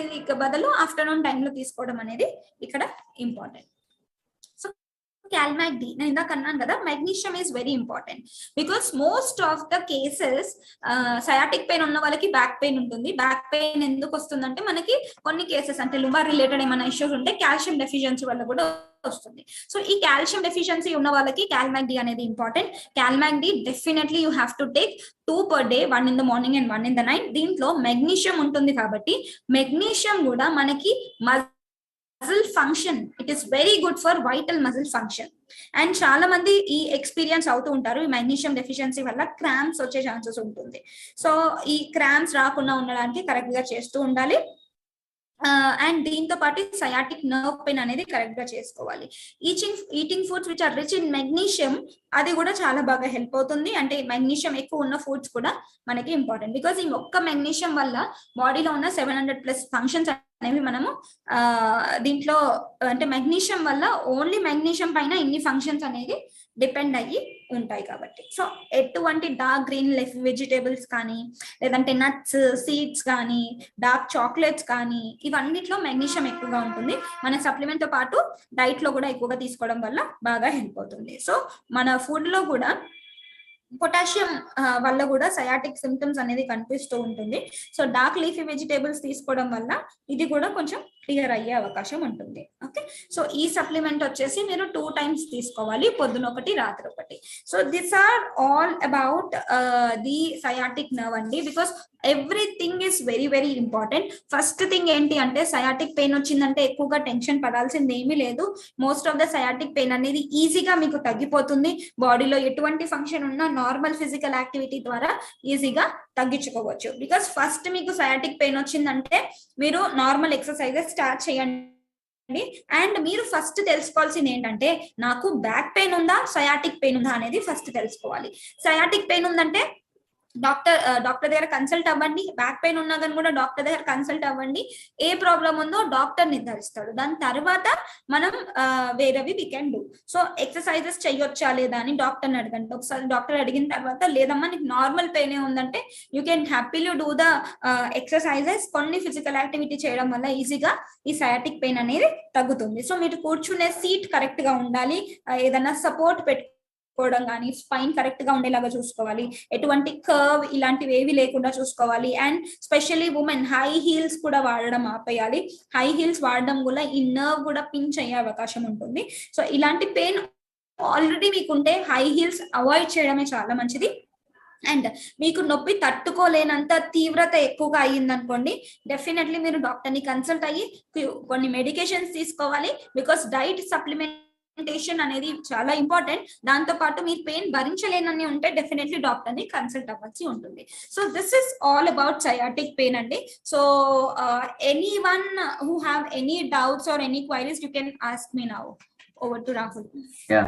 బదులు ఆఫ్టర్నూన్ టైంలో తీసుకోవడం అనేది ఇక్కడ ఇంపార్టెంట్. కాల్మాగ్ డి, నేను ఇందాక అన్నాను కదా, magnesium is very important because most of the cases sciatic pain ఉన్న వాళ్ళకి బ్యాక్ పెయిన్ ఉంటుంది. బ్యాక్ పెయిన్ ఎందుకు వస్తుందంటే మనకి కొన్ని కేసెస్ అంటే లివర్ రిలేటెడ్ ఏమైనా ఇష్యూస్ ఉంటే కాల్షియం డెఫిషియన్సీ వల్ల కూడా వస్తుంది. సో ఈ కాల్షియం డెఫిషియన్సీ ఉన్న వాళ్ళకి కాల్మాగ్ డి అనేది important. CalMag D definitely you have to take 2 per day, 1 in the morning and 1 in the night. దీంట్లో మెగ్నీషియం ఉంటుంది కాబట్టి మెగ్నీషియం కూడా మనకి muscle function, it is very good for vital muscle function. And చాలా మంది ఈ experience అవుతూ ఉంటారు, ఈ మెగ్నీషియం డెఫిషియన్సీ వల్ల క్రాంప్స్ వచ్చే ఛాన్సెస్ ఉంటుంది. సో ఈ క్రాంప్స్ రాకుండా ఉండడానికి కరెక్ట్ గా చేస్తూ ఉండాలి. అండ్ దీంతో పాటు సయాటిక్ నర్వ్ పెయిన్ అనేది కరెక్ట్ గా చేసుకోవాలి. Eating foods which are rich in magnesium, అది కూడా చాలా బాగా హెల్ప్ అవుతుంది. అంటే మెగ్నీషియం ఎక్కువ ఉన్న ఫుడ్స్ కూడా మనకి ఇంపార్టెంట్, బికాస్ ఈ ఒక్క మెగ్నీషియం వల్ల బాడీలో ఉన్న 700+ ఫంక్షన్స్ అనేవి మనము దీంట్లో, అంటే మెగ్నీషియం వల్ల ఓన్లీ మెగ్నీషియం పైన ఇన్ని ఫంక్షన్స్ అనేది డిపెండ్ అయ్యి ఉంటాయి కాబట్టి. సో ఎటువంటి డార్క్ గ్రీన్ లీఫ్ వెజిటేబుల్స్ కానీ, లేదంటే నట్స్, సీడ్స్ కానీ, డార్క్ చాక్లెట్స్ కానీ, ఇవన్నిట్లో మెగ్నీషియం ఎక్కువగా ఉంటుంది. మన సప్లిమెంట్ తో పాటు డైట్ లో కూడా ఎక్కువగా తీసుకోవడం వల్ల బాగా హెల్ప్ అవుతుంది. సో మన ఫుడ్ లో కూడా పొటాషియం వల్ల కూడా సయాటిక్ సిమ్టమ్స్ అనేది కనిపిస్తూ ఉంటుంది. సో డార్క్ లీఫీ వెజిటేబుల్స్ తీసుకోవడం వల్ల ఇది కూడా కొంచెం క్లియర్ అయ్యే అవకాశం ఉంటుంది. ఓకే. సో ఈ సప్లిమెంట్ వచ్చేసి మీరు 2 times తీసుకోవాలి, పొద్దున ఒకటి, రాత్రి ఒకటి. So this are all about the sciatic nerve అండి, because everything is very very important. First thing ఏంటి అంటే, సయాటిక్ పెయిన్ వచ్చిందంటే ఎక్కువగా టెన్షన్ పడాల్సింది ఏమీ లేదు. Most of the sciatic pain అనేది ఈజీగా మీకు తగ్గిపోతుంది. బాడీలో ఎటువంటి ఫంక్షన్ ఉన్నా నార్మల్ ఫిజికల్ యాక్టివిటీ ద్వారా ఈజీగా తగ్గించుకోవచ్చు. బికాస్ ఫస్ట్ మీకు సయాటిక్ పెయిన్ వచ్చిందంటే మీరు నార్మల్ ఎక్సర్సైజెస్ స్టార్ట్ చేయండి. అండ్ మీరు ఫస్ట్ తెలుసుకోవాల్సింది ఏంటంటే, నాకు బ్యాక్ పెయిన్ ఉందా, సయాటిక్ పెయిన్ ఉందా అనేది ఫస్ట్ తెలుసుకోవాలి. సయాటిక్ పెయిన్ ఉందంటే డాక్టర్ దగ్గర కన్సల్ట్ అవ్వండి. బ్యాక్ పెయిన్ ఉన్నా కానీ కూడా డాక్టర్ దగ్గర కన్సల్ట్ అవ్వండి. ఏ ప్రాబ్లం ఉందో డాక్టర్ నిర్ధారిస్తాడు. దాని తర్వాత మనం వేరేవి we can do. So exercises చేయొచ్చా లేదా అని డాక్టర్ని అడగండి. ఒకసారి డాక్టర్ అడిగిన తర్వాత, లేదమ్మా నీకు నార్మల్ పెయిన్ ఉందంటే you can happily do the exercises. కొన్ని ఫిజికల్ యాక్టివిటీ చేయడం వల్ల ఈజీగా ఈ సయాటిక్ పెయిన్ అనేది తగ్గుతుంది. సో మీరు కూర్చునే సీట్ కరెక్ట్ గా ఉండాలి, ఏదైనా సపోర్ట్ పెట్టుకోవడం కానీ, స్పైన్ కరెక్ట్ గా ఉండేలాగా చూసుకోవాలి, ఎటువంటి కర్వ్ ఇలాంటివి ఏవి లేకుండా చూసుకోవాలి. And specially women high heels కూడా వాడడం ఆపేయాలి. హై హీల్స్ వాడడం వల్ల ఈ నర్వ్ కూడా పించ్ అయ్యే అవకాశం ఉంటుంది. సో ఇలాంటి పెయిన్ ఆల్రెడీ మీకుంటే హై హీల్స్ అవాయిడ్ చేయడమే చాలా మంచిది. అండ్ మీకు నొప్పి తట్టుకోలేనంత తీవ్రత ఎక్కువగా అయ్యిందనుకోండి, డెఫినెట్లీ మీరు డాక్టర్ ని కన్సల్ట్ అయ్యి కొన్ని మెడికేషన్స్ తీసుకోవాలి. బికాస్ డైట్ సప్లిమెంటేషన్ అనేది చాలా ఇంపార్టెంట్. దాంతో పాటు మీరు పెయిన్ భరించలేనని ఉంటే డెఫినెట్లీ డాక్టర్ ని కన్సల్ట్ అవ్వాల్సి ఉంటుంది. So this is all about sciatic pain అండి. So anyone who have any doubts or any queries you can ask me now. Over to Rahul. Yeah,